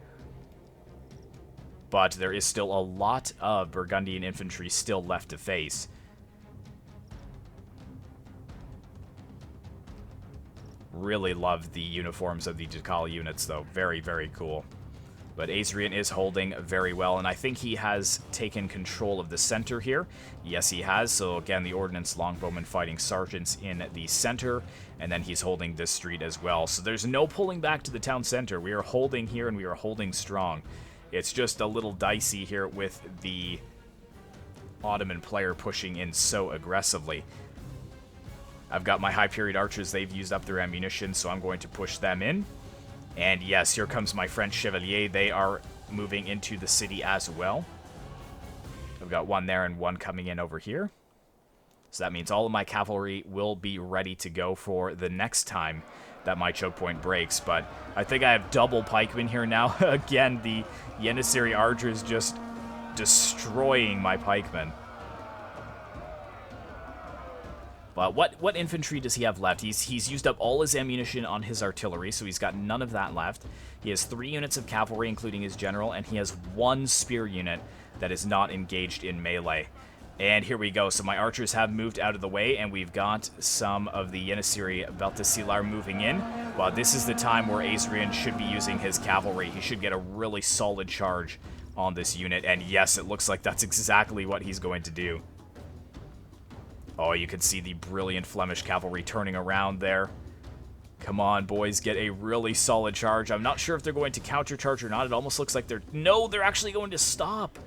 But there is still a lot of Burgundian infantry still left to face. Really love the uniforms of the Ducal units, though. Very, very cool. But Adrian is holding very well, and I think he has taken control of the center here. Yes, he has. So, again, the Ordnance Longbowmen fighting sergeants in the center, and then he's holding this street as well. So there's no pulling back to the town center. We are holding here, and we are holding strong. It's just a little dicey here with the Ottoman player pushing in so aggressively. I've got my high period archers. They've used up their ammunition, so I'm going to push them in. And yes, here comes my French Chevalier. They are moving into the city as well. I've got one there and one coming in over here. So that means all of my cavalry will be ready to go for the next time that my choke point breaks. But I think I have double pikemen here now. Again, the Janissary archers just destroying my pikemen. But what infantry does he have left? He's used up all his ammunition on his artillery, so he's got none of that left. He has 3 units of cavalry, including his general, and he has 1 spear unit that is not engaged in melee. And here we go. So my archers have moved out of the way, and we've got some of the Janissary Baltasilar moving in. Well, this is the time where Adrian should be using his cavalry. He should get a really solid charge on this unit, and yes, it looks like that's exactly what he's going to do. Oh, you can see the brilliant Flemish cavalry turning around there. Come on, boys, get a really solid charge. I'm not sure if they're going to countercharge or not. It almost looks like they're... No, they're actually going to stop.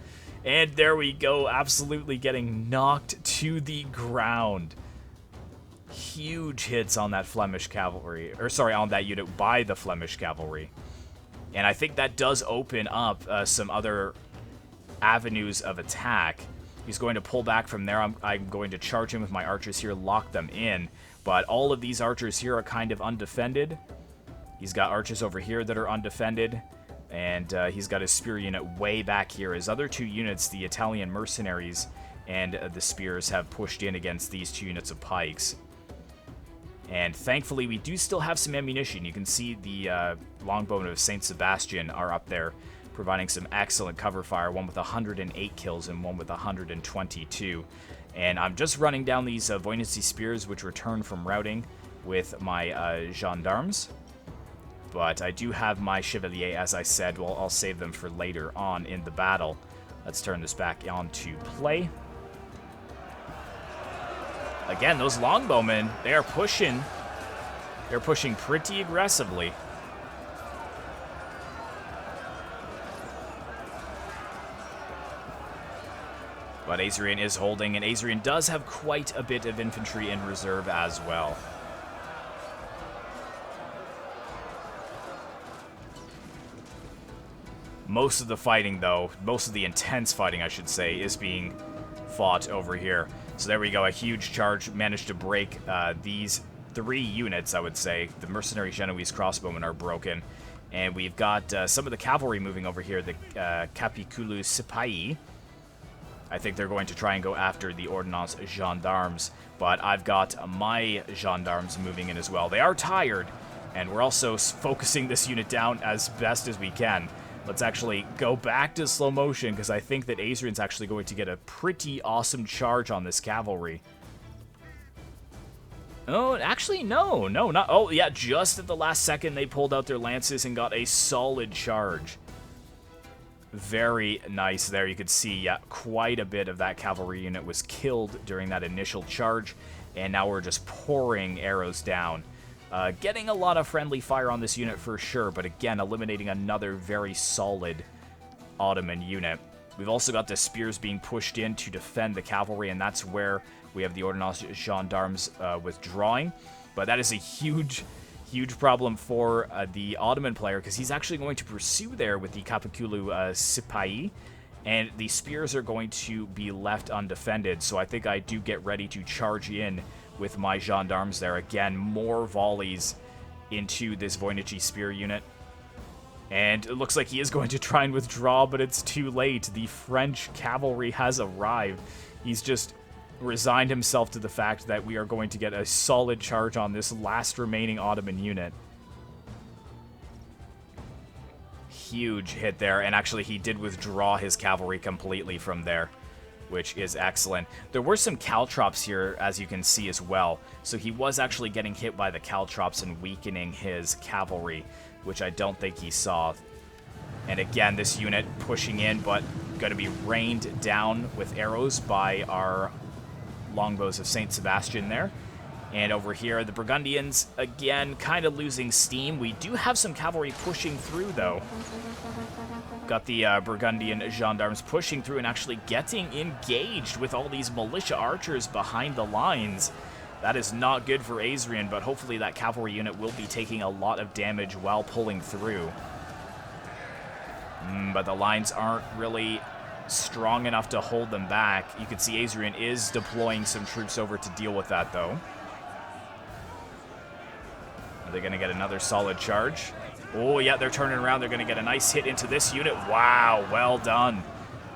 And there we go, absolutely getting knocked to the ground. Huge hits on that Flemish cavalry, or sorry, on that unit by the Flemish cavalry. And I think that does open up some other avenues of attack. He's going to pull back from there. I'm going to charge him with my archers here, lock them in. But all of these archers here are kind of undefended. He's got archers over here that are undefended. And he's got his spear unit way back here. His other 2 units, the Italian mercenaries and the spears, have pushed in against these 2 units of pikes. And thankfully, we do still have some ammunition. You can see the longbowmen of St. Sebastian are up there, providing some excellent cover fire, one with 108 kills and one with 122. And I'm just running down these Voynessy spears, which return from routing with my gendarmes. But I do have my Chevalier, as I said. Well, I'll save them for later on in the battle. Let's turn this back on to play. Again, those longbowmen, they are pushing. They're pushing pretty aggressively. But Adrian is holding, and Adrian does have quite a bit of infantry in reserve as well. Most of the fighting, though, most of the intense fighting, I should say, is being fought over here. So there we go, a huge charge managed to break these 3 units, I would say. The mercenary Genoese crossbowmen are broken. And we've got some of the cavalry moving over here, the Capiculu Sipai. I think they're going to try and go after the Ordnance gendarmes, but I've got my gendarmes moving in as well. They are tired, and we're also focusing this unit down as best as we can. Let's actually go back to slow motion, because I think that Adrian's actually going to get a pretty awesome charge on this cavalry. Oh, actually, no, not... Oh, yeah, just at the last second, they pulled out their lances and got a solid charge. Very nice there. You could see, yeah, quite a bit of that cavalry unit was killed during that initial charge, and now we're just pouring arrows down. Getting a lot of friendly fire on this unit for sure, but again, eliminating another very solid Ottoman unit. We've also got the spears being pushed in to defend the cavalry, and that's where we have the Ordnance gendarmes withdrawing. But that is a huge problem for the Ottoman player, because he's actually going to pursue there with the Capiculu Sipahi, and the spears are going to be left undefended. So I think I do get ready to charge in with my gendarmes there. Again, more volleys into this Voynich spear unit. And it looks like he is going to try and withdraw, but it's too late. The French cavalry has arrived. He's just resigned himself to the fact that we are going to get a solid charge on this last remaining Ottoman unit. Huge hit there, and actually he did withdraw his cavalry completely from there, which is excellent. There were some caltrops here, as you can see as well, so he was actually getting hit by the caltrops and weakening his cavalry, which I don't think he saw. And again, this unit pushing in, but going to be rained down with arrows by our longbows of St. Sebastian there. And over here, the Burgundians, again, kind of losing steam. We do have some cavalry pushing through, though. Got the Burgundian gendarmes pushing through and actually getting engaged with all these militia archers behind the lines. That is not good for Adrian, but hopefully that cavalry unit will be taking a lot of damage while pulling through. But the lines aren't really strong enough to hold them back. You can see Adrian is deploying some troops over to deal with that, though. Are they going to get another solid charge? Oh, yeah, they're turning around. They're going to get a nice hit into this unit. Wow, well done.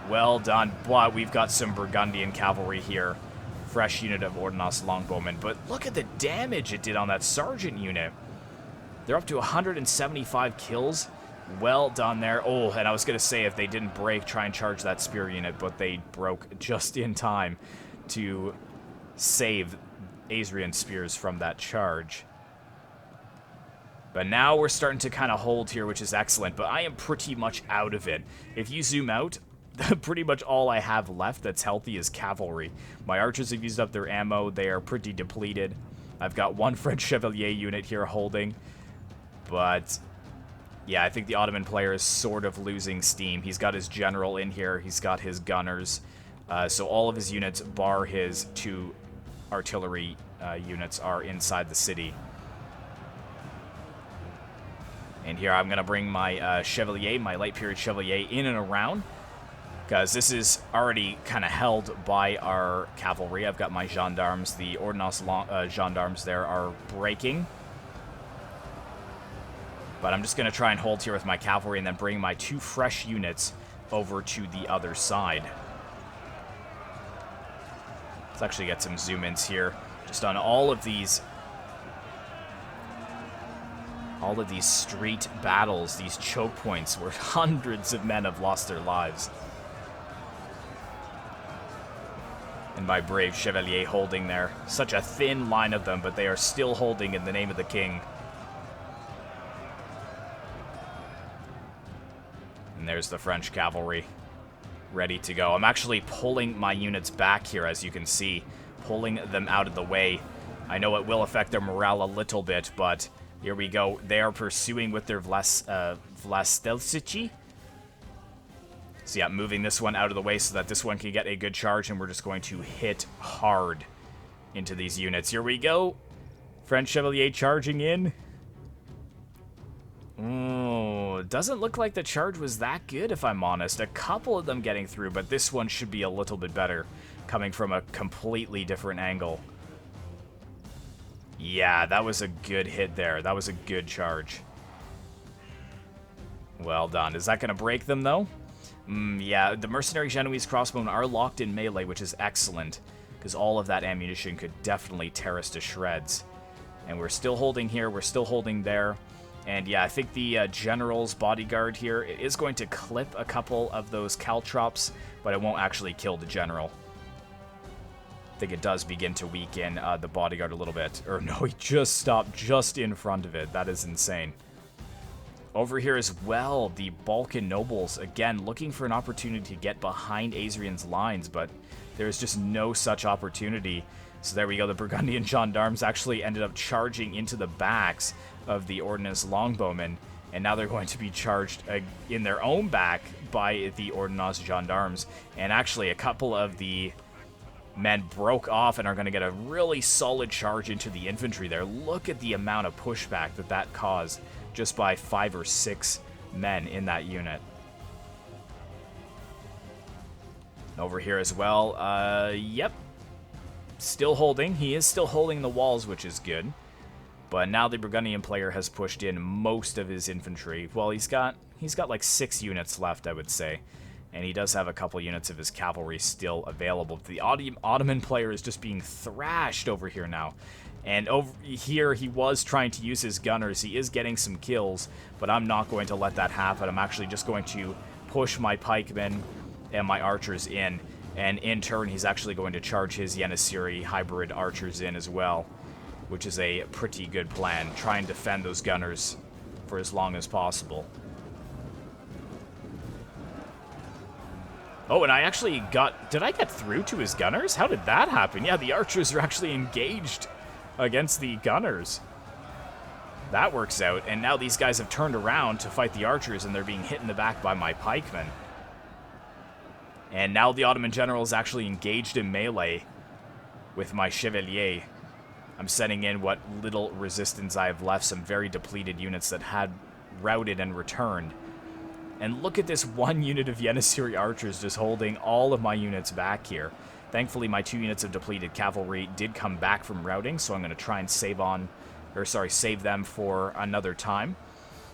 Well done. But we've got some Burgundian cavalry here. Fresh unit of Ordnance longbowmen. But look at the damage it did on that sergeant unit. They're up to 175 kills. Well done there. Oh, and I was going to say, if they didn't break, try and charge that spear unit, but they broke just in time to save Adrian's spears from that charge. But now we're starting to kind of hold here, which is excellent, but I am pretty much out of it. If you zoom out, pretty much all I have left that's healthy is cavalry. My archers have used up their ammo. They are pretty depleted. I've got one French Chevalier unit here holding, but yeah, I think the Ottoman player is sort of losing steam. He's got his general in here. He's got his gunners. So all of his units, bar his 2 artillery units, are inside the city. And here I'm going to bring my Chevalier, my light period Chevalier, in and around, because this is already kind of held by our cavalry. I've got my gendarmes. The Ordnance gendarmes there are breaking. But I'm just going to try and hold here with my cavalry and then bring my 2 fresh units over to the other side. Let's actually get some zoom-ins here. Just on all of these street battles, these choke points where hundreds of men have lost their lives. And my brave Chevalier holding there. Such a thin line of them, but they are still holding in the name of the king. And there's the French cavalry, ready to go. I'm actually pulling my units back here, as you can see, pulling them out of the way. I know it will affect their morale a little bit, but here we go. They are pursuing with their Vlastelsici. So yeah, moving this one out of the way so that this one can get a good charge, and we're just going to hit hard into these units. Here we go. French Chevalier charging in. Oh, it doesn't look like the charge was that good, if I'm honest. A couple of them getting through, but this one should be a little bit better, coming from a completely different angle. Yeah, that was a good hit there. That was a good charge. Well done. Is that going to break them, though? Yeah, the mercenary Genoese crossbowmen are locked in melee, which is excellent, because all of that ammunition could definitely tear us to shreds. And we're still holding here, we're still holding there. And yeah, I think the general's bodyguard here is going to clip a couple of those caltrops, but it won't actually kill the general. I think it does begin to weaken the bodyguard a little bit. Or no, he just stopped just in front of it. That is insane. Over here as well, the Balkan nobles, again, looking for an opportunity to get behind Asrian's lines, but there's just no such opportunity. So there we go, the Burgundian gendarmes actually ended up charging into the backs of the Ordnance longbowmen, and now they're going to be charged in their own back by the Ordnance gendarmes. And actually, a couple of the men broke off and are going to get a really solid charge into the infantry there. Look at the amount of pushback that caused just by 5 or 6 men in that unit. Over here as well, yep. Still holding. He is still holding the walls, which is good. But now the Burgundian player has pushed in most of his infantry. Well, he's got like 6 units left, I would say. And he does have a couple units of his cavalry still available. The Ottoman player is just being thrashed over here now. And over here, he was trying to use his gunners. He is getting some kills, but I'm not going to let that happen. I'm actually just going to push my pikemen and my archers in. And in turn, he's actually going to charge his Yenisiri hybrid archers in as well, which is a pretty good plan. Try and defend those gunners for as long as possible. Oh, and I actually did I get through to his gunners? How did that happen? Yeah, the archers are actually engaged against the gunners. That works out, and now these guys have turned around to fight the archers, and they're being hit in the back by my pikemen. And now the Ottoman general is actually engaged in melee with my chevalier. I'm sending in what little resistance I have left, some very depleted units that had routed and returned. And look at this one unit of Yenisiri archers just holding all of my units back here. Thankfully, my 2 units of depleted cavalry did come back from routing, so I'm going to try and save them for another time.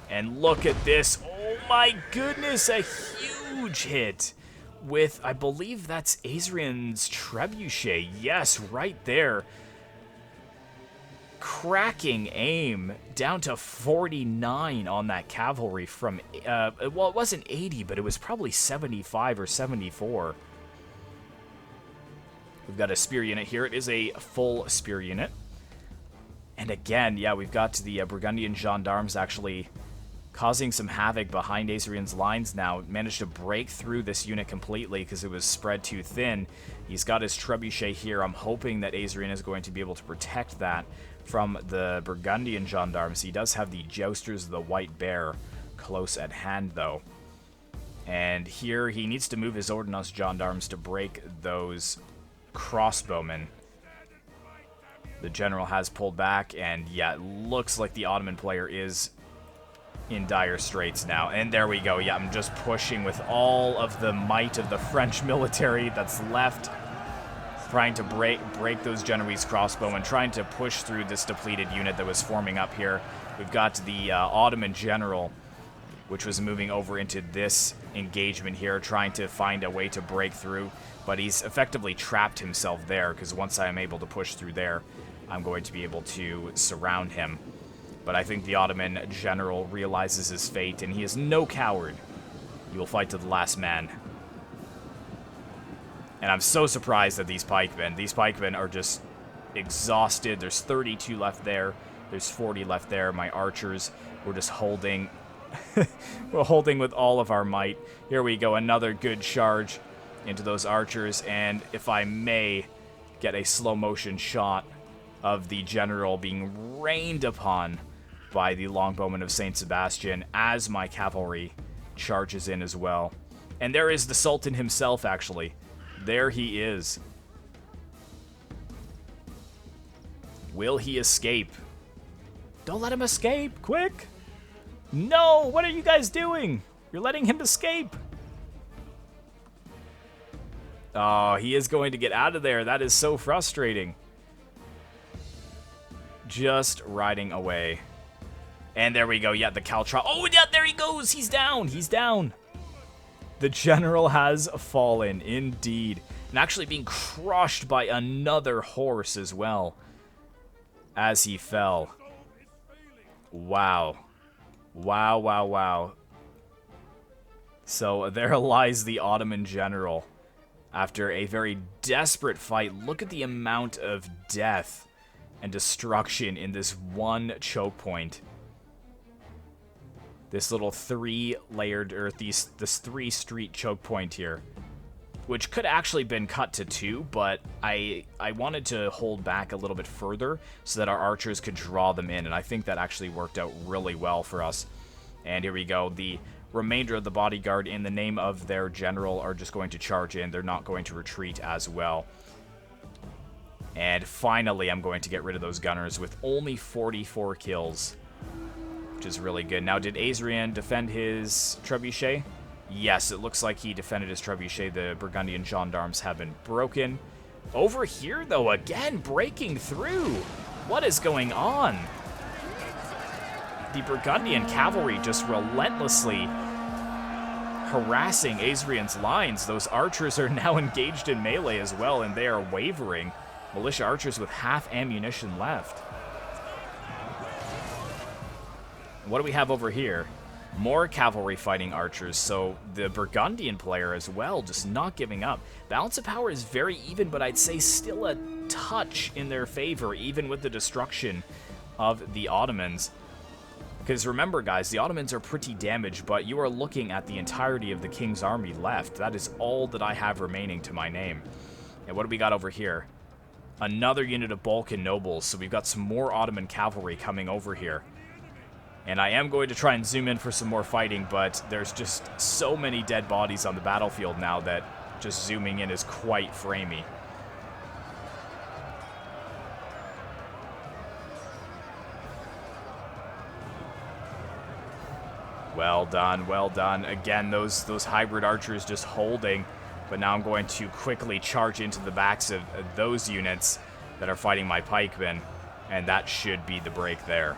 And look at this. Oh my goodness, a huge hit with, I believe that's Asrian's trebuchet. Yes, right there. Cracking aim down to 49 on that cavalry from, well, it wasn't 80, but it was probably 75 or 74. We've got a spear unit here. It is a full spear unit. And again, yeah, we've got the Burgundian gendarmes actually causing some havoc behind Asrian's lines now. Managed to break through this unit completely because it was spread too thin. He's got his trebuchet here. I'm hoping that Asrian is going to be able to protect that from the Burgundian gendarmes. He does have the Jousters of the White Bear close at hand, though. And here he needs to move his Ordnance gendarmes to break those crossbowmen. The general has pulled back, and yeah, it looks like the Ottoman player is in dire straits now. And there we go. Yeah, I'm just pushing with all of the might of the French military that's left, trying to break those Genoese crossbowmen, trying to push through this depleted unit that was forming up here. We've got the Ottoman general, which was moving over into this engagement here, trying to find a way to break through, but he's effectively trapped himself there, because once I am able to push through there, I'm going to be able to surround him. But I think the Ottoman general realizes his fate, and he is no coward. He will fight to the last man. And I'm so surprised at these pikemen are just exhausted. There's 32 left there. There's 40 left there. My archers were just holding. We're holding with all of our might. Here we go. Another good charge into those archers. And if I may get a slow motion shot of the general being rained upon by the longbowmen of Saint Sebastian as my cavalry charges in as well. And there is the Sultan himself, actually. There he is. Will he escape? Don't let him escape! Quick! No! What are you guys doing? You're letting him escape! Oh, he is going to get out of there. That is so frustrating. Just riding away. And there we go. Yeah, the Caltra. Oh, yeah, there he goes. He's down. He's down. The general has fallen, indeed. And actually being crushed by another horse as well as he fell. Wow. Wow, wow, wow. So there lies the Ottoman general. After a very desperate fight, look at the amount of death and destruction in this one choke point. This little three-layered, or this three-street choke point here, which could actually been cut to two, but I wanted to hold back a little bit further so that our archers could draw them in, and I think that actually worked out really well for us. And here we go. The remainder of the bodyguard, in the name of their general, are just going to charge in. They're not going to retreat as well. And finally, I'm going to get rid of those gunners with only 44 kills, which is really good. Now, did Azrian defend his trebuchet? Yes, it looks like he defended his trebuchet. The Burgundian gendarmes have been broken. Over here, though, again, breaking through. What is going on? The Burgundian cavalry just relentlessly harassing Azrian's lines. Those archers are now engaged in melee as well, and they are wavering. Militia archers with half ammunition left. What do we have over here? More cavalry fighting archers, so the Burgundian player as well, just not giving up. Balance of power is very even, but I'd say still a touch in their favor, even with the destruction of the Ottomans. Because remember, guys, the Ottomans are pretty damaged, but you are looking at the entirety of the king's army left. That is all that I have remaining to my name. And what do we got over here? Another unit of Balkan nobles, so we've got some more Ottoman cavalry coming over here. And I am going to try and zoom in for some more fighting, but there's just so many dead bodies on the battlefield now that just zooming in is quite framey. Well done, well done. Again, those hybrid archers just holding, but now I'm going to quickly charge into the backs of those units that are fighting my pikemen, and that should be the break there.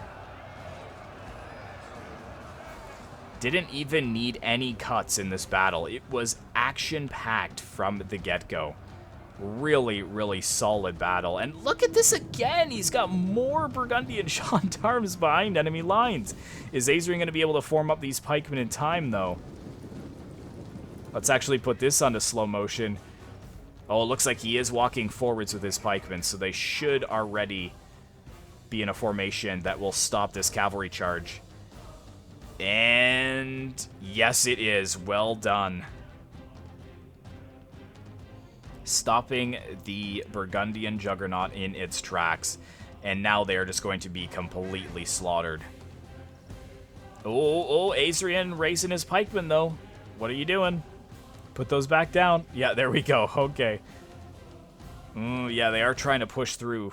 Didn't even need any cuts in this battle. It was action-packed from the get-go. Really, really solid battle. And look at this again! He's got more Burgundian gendarmes behind enemy lines. Is Azrian going to be able to form up these pikemen in time, though? Let's actually put this onto slow motion. Oh, it looks like he is walking forwards with his pikemen, so they should already be in a formation that will stop this cavalry charge. And yes, it is. Well done. Stopping the Burgundian juggernaut in its tracks. And now they're just going to be completely slaughtered. Oh, Azrian raising his pikemen, though. What are you doing? Put those back down. Yeah, there we go. Okay. Yeah, they are trying to push through.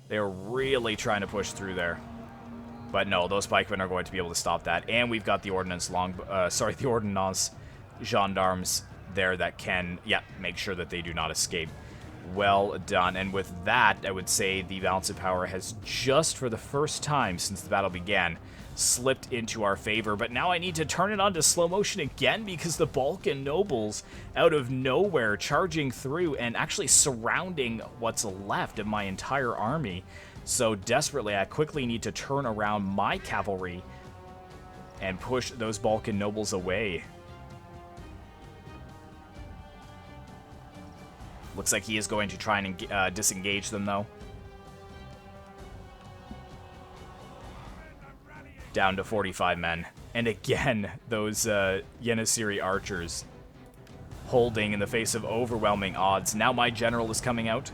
They're really trying to push through there. But no, those pikemen are going to be able to stop that. And we've got the ordnance the ordnance gendarmes there that can, make sure that they do not escape. Well done. And with that, I would say the balance of power has just for the first time since the battle began slipped into our favor. But now I need to turn it on to slow motion again because the Balkan nobles out of nowhere charging through and actually surrounding what's left of my entire army. So desperately, I quickly need to turn around my cavalry and push those Balkan nobles away. Looks like he is going to try and disengage them, though. Down to 45 men. And again, those Yenisiri archers holding in the face of overwhelming odds. Now my general is coming out.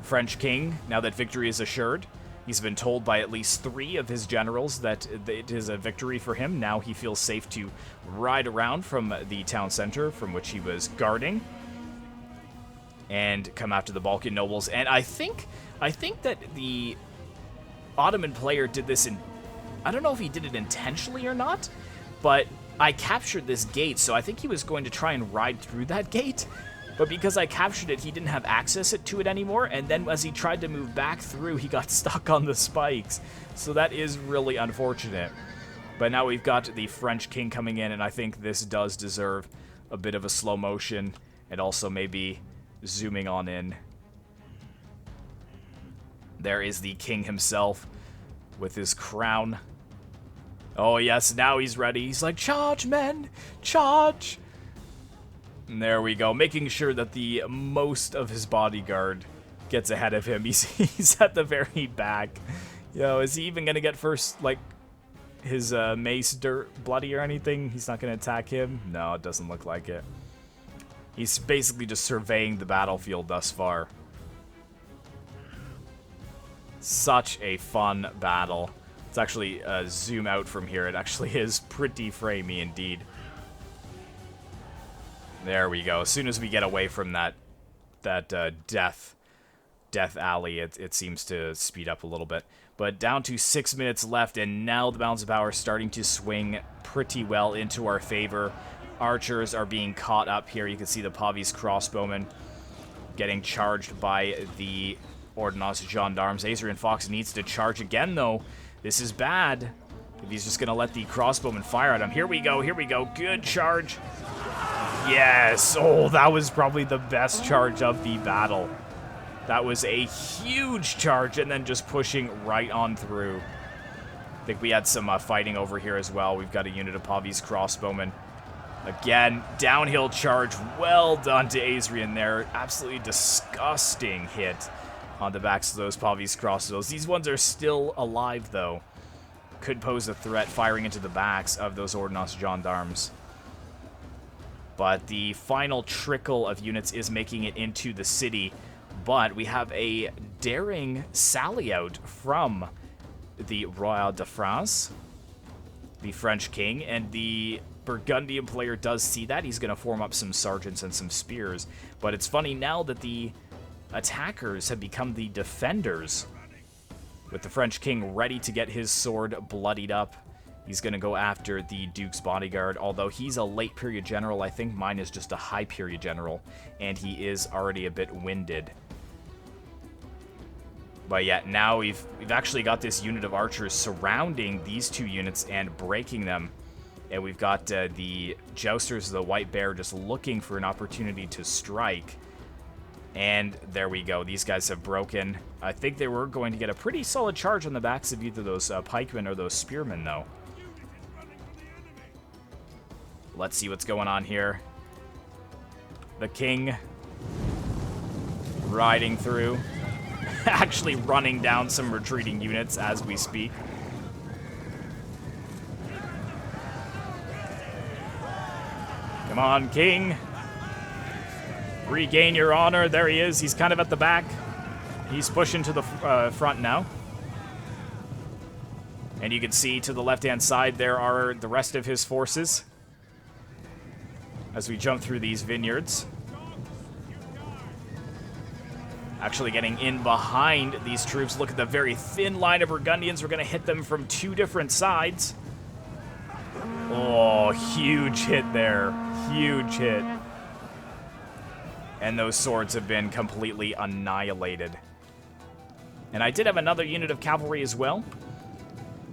French king, now that victory is assured. He's been told by at least 3 of his generals that it is a victory for him. Now he feels safe to ride around from the town center from which he was guarding and come after the Balkan nobles. And I think that the Ottoman player did this in... I don't know if he did it intentionally or not, but I captured this gate, so I think he was going to try and ride through that gate. But because I captured it, he didn't have access to it anymore, and then as he tried to move back through, he got stuck on the spikes. So that is really unfortunate. But now we've got the French king coming in, and I think this does deserve a bit of a slow motion, and also maybe zooming on in. There is the king himself with his crown. Oh yes, now he's ready. He's like, charge, men! Charge! And there we go, making sure that the most of his bodyguard gets ahead of him. He's at the very back. Yo, is he even gonna get first, like, his mace bloody or anything? He's not gonna attack him? No, it doesn't look like it. He's basically just surveying the battlefield thus far. Such a fun battle. Let's actually zoom out from here. It actually is pretty framey indeed. There we go. As soon as we get away from that death alley, it seems to speed up a little bit. But down to 6 minutes left, and now the balance of power is starting to swing pretty well into our favor. Archers are being caught up here. You can see the Pavi's crossbowmen getting charged by the Ordnance gendarmes. Azrian Fox needs to charge again, though. This is bad. If he's just going to let the crossbowmen fire at him. Here we go, here we go. Good charge. Yes! Oh, that was probably the best charge of the battle. That was a huge charge, and then just pushing right on through. I think we had some fighting over here as well. We've got a unit of Pavi's crossbowmen. Again, downhill charge. Well done to Azrian there. Absolutely disgusting hit on the backs of those Pavi's crossbows. These ones are still alive, though. Could pose a threat firing into the backs of those Ordnance gendarmes. But the final trickle of units is making it into the city. But we have a daring sally out from the Royal de France, the French king, and the Burgundian player does see that. He's going to form up some sergeants and some spears. But it's funny now that the attackers have become the defenders, with the French king ready to get his sword bloodied up. He's going to go after the Duke's bodyguard, although he's a late period general. I think mine is just a high period general, and he is already a bit winded. But yeah, now we've actually got this unit of archers surrounding these two units and breaking them. And we've got the Jousters of the White Bear just looking for an opportunity to strike. And there we go. These guys have broken. I think they were going to get a pretty solid charge on the backs of either those pikemen or those spearmen, though. Let's see what's going on here. The king riding through. Actually running down some retreating units as we speak. Come on, king. Regain your honor. There he is. He's kind of at the back. He's pushing to the front now. And you can see to the left-hand side there are the rest of his forces as we jump through these vineyards. Actually getting in behind these troops. Look at the very thin line of Burgundians. We're going to hit them from two different sides. Oh, huge hit there. Huge hit. And those swords have been completely annihilated. And I did have another unit of cavalry as well.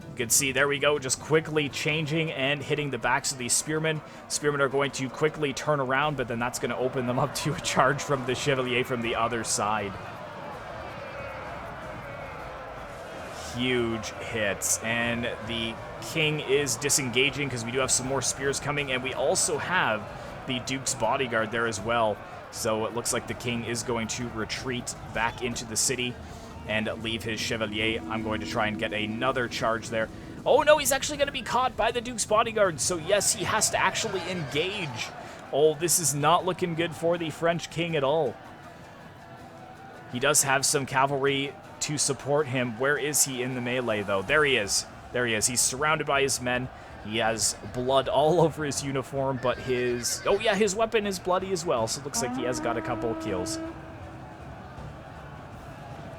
You can see, there we go, just quickly changing and hitting the backs of these spearmen. Spearmen are going to quickly turn around, but then that's going to open them up to a charge from the Chevalier from the other side. Huge hits. And the king is disengaging because we do have some more spears coming, and we also have the Duke's bodyguard there as well. So it looks like the king is going to retreat back into the city and leave his Chevalier. I'm going to try and get another charge there. Oh no, he's actually going to be caught by the Duke's bodyguard. So yes, he has to actually engage. Oh, this is not looking good for the French king at all. He does have some cavalry to support him. Where is he in the melee, though? There he is. There he is. He's surrounded by his men. He has blood all over his uniform, but his... Oh yeah, his weapon is bloody as well, so it looks like he has got a couple of kills.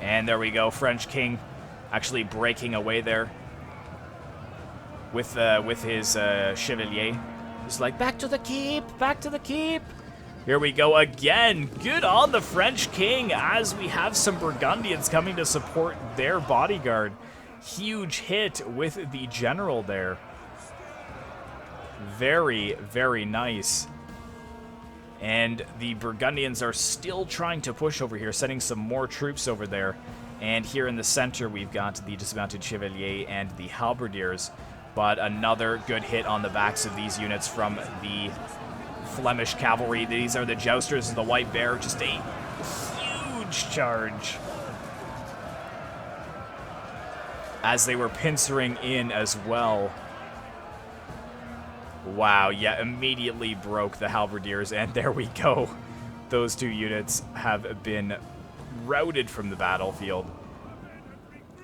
And there we go, French king actually breaking away there with his Chevalier. He's like, back to the keep, back to the keep. Here we go again. Good on the French king as we have some Burgundians coming to support their bodyguard. Huge hit with the general there. Very, very nice. And the Burgundians are still trying to push over here, sending some more troops over there. And here in the center, we've got the dismounted Chevalier and the Halberdiers. But another good hit on the backs of these units from the Flemish cavalry. These are the Jousters of the White Bear. Just a huge charge, as they were pincering in as well. Wow, yeah, immediately broke the Halberdiers, and there we go. Those two units have been routed from the battlefield.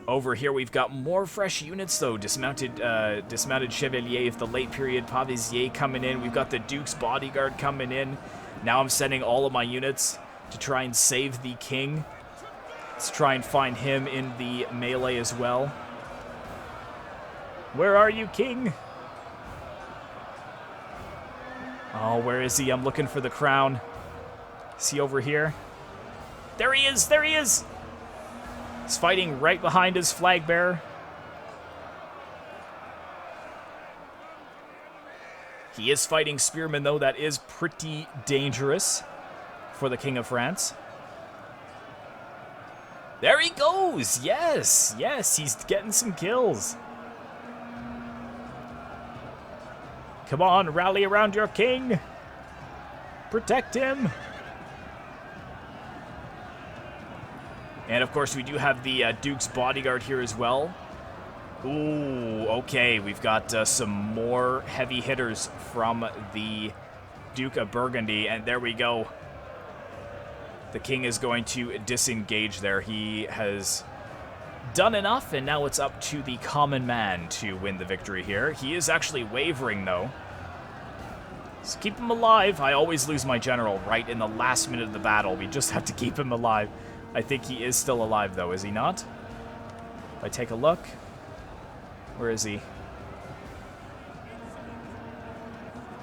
Over here, we've got more fresh units, though. Dismounted Chevalier of the late period, Pavisier coming in. We've got the Duke's bodyguard coming in. Now I'm sending all of my units to try and save the king. Let's try and find him in the melee as well. Where are you, king? Oh, where is he? I'm looking for the crown. Is he over here? There he is! There he is! He's fighting right behind his flag bearer. He is fighting spearmen, though. That is pretty dangerous for the King of France. There he goes! Yes! Yes, he's getting some kills. Come on, rally around your king. Protect him. And, of course, we do have the Duke's bodyguard here as well. Ooh, okay. We've got some more heavy hitters from the Duke of Burgundy. And there we go. The king is going to disengage there. He has done enough, and now it's up to the common man to win the victory here. He is actually wavering, though. So keep him alive. I always lose my general right in the last minute of the battle. We just have to keep him alive. I think he is still alive, though, is he not? If I take a look, where is he?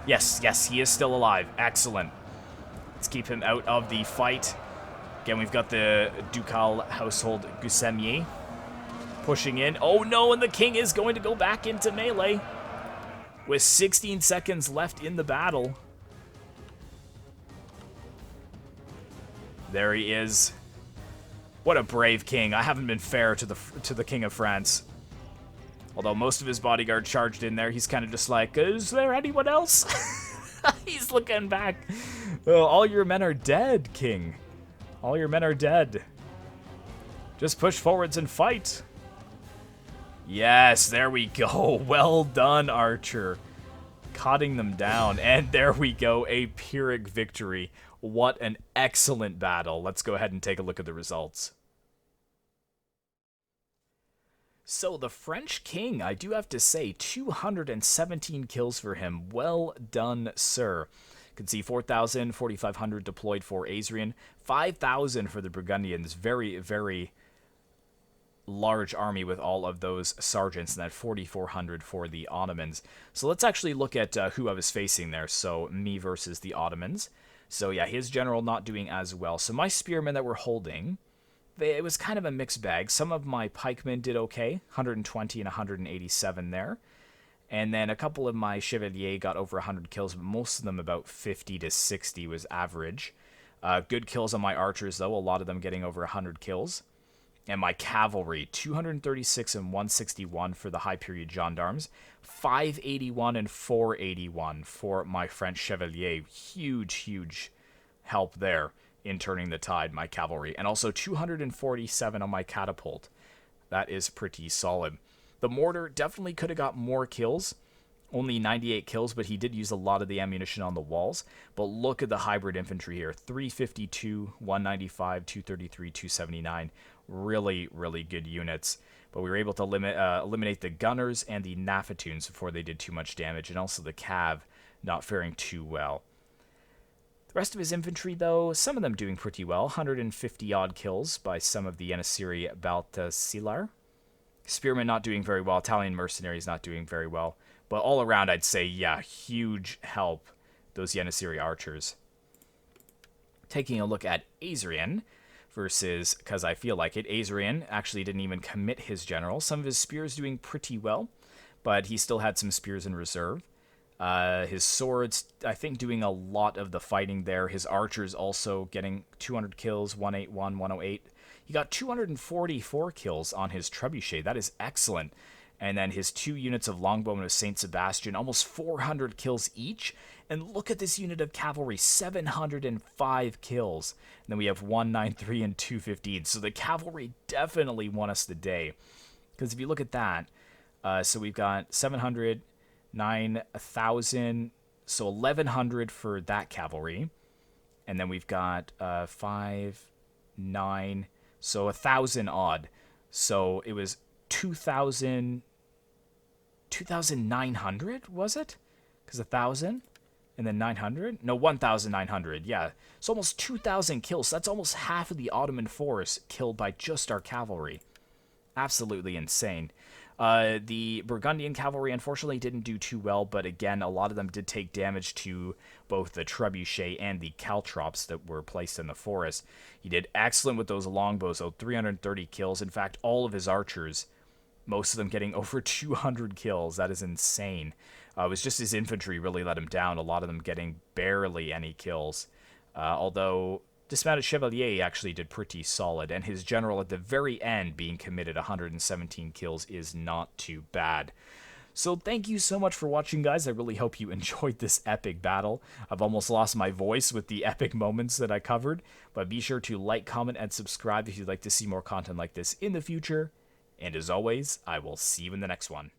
Yes, yes, he is still alive. Excellent. Let's keep him out of the fight. Again, we've got the ducal household Gusemier pushing in. Oh, no, and the king is going to go back into melee with 16 seconds left in the battle. There he is. What a brave king. I haven't been fair to the King of France. Although most of his bodyguard charged in there, he's kind of just like, is there anyone else? He's looking back. Oh, all your men are dead, king. All your men are dead. Just push forwards and fight. Yes, there we go. Well done, Archer. Cutting them down. And there we go. A Pyrrhic victory. What an excellent battle. Let's go ahead and take a look at the results. So the French king, I do have to say, 217 kills for him. Well done, sir. You can see 4,000, 4,500 deployed for Asrian, 5,000 for the Burgundians. Very, very large army with all of those sergeants, and that 4,400 for the Ottomans. So let's actually look at who I was facing there. So me versus the Ottomans. So yeah, his general not doing as well. So my spearmen that we're holding, it was kind of a mixed bag. Some of my pikemen did okay, 120 and 187 there. And then a couple of my chevalier got over 100 kills, but most of them about 50 to 60 was average. Good kills on my archers, though, a lot of them getting over 100 kills. And my cavalry, 236 and 161 for the high period gendarmes, 581 and 481 for my French chevalier. Huge, huge help there in turning the tide, my cavalry. And also 247 on my catapult. That is pretty solid. The mortar definitely could have got more kills. Only 98 kills, but he did use a lot of the ammunition on the walls. But look at the hybrid infantry here. 352, 195, 233, 279. Really, really good units. But we were able to eliminate the gunners and the Nafatoons before they did too much damage. And also the Cav not faring too well. The rest of his infantry, though, some of them doing pretty well. 150-odd kills by some of the Janissary Baltasilar. Spearmen not doing very well. Italian mercenaries not doing very well. But all around, I'd say, yeah, huge help, those Janissary archers. Taking a look at Asrian versus, because I feel like it, Asrian actually didn't even commit his general. Some of his spears doing pretty well, but he still had some spears in reserve. His swords, I think, doing a lot of the fighting there. His archers also getting 200 kills, 181, 108. He got 244 kills on his trebuchet. That is excellent. And then his 2 units of longbowmen of Saint Sebastian, almost 400 kills each. And look at this unit of cavalry, 705 kills. And then we have 193 and 215. So the cavalry definitely won us the day. Because if you look at that, so we've got 700, 9,000, so 1,100 for that cavalry. And then we've got 5, 9, so 1,000 odd. So it was 2,900, was it? Because 1,000 and then 900? No, 1,900, yeah. So almost 2,000 kills. So that's almost half of the Ottoman force killed by just our cavalry. Absolutely insane. The Burgundian cavalry, unfortunately, didn't do too well, but again, a lot of them did take damage to both the trebuchet and the caltrops that were placed in the forest. He did excellent with those longbows, so 330 kills. In fact, all of his archers, most of them getting over 200 kills. That is insane. It was just his infantry really let him down, a lot of them getting barely any kills. Although dismounted chevalier actually did pretty solid, and his general at the very end being committed 117 kills is not too bad. So thank you so much for watching, guys. I really hope you enjoyed this epic battle. I've almost lost my voice with the epic moments that I covered, but be sure to like, comment, and subscribe if you'd like to see more content like this in the future. And as always, I will see you in the next one.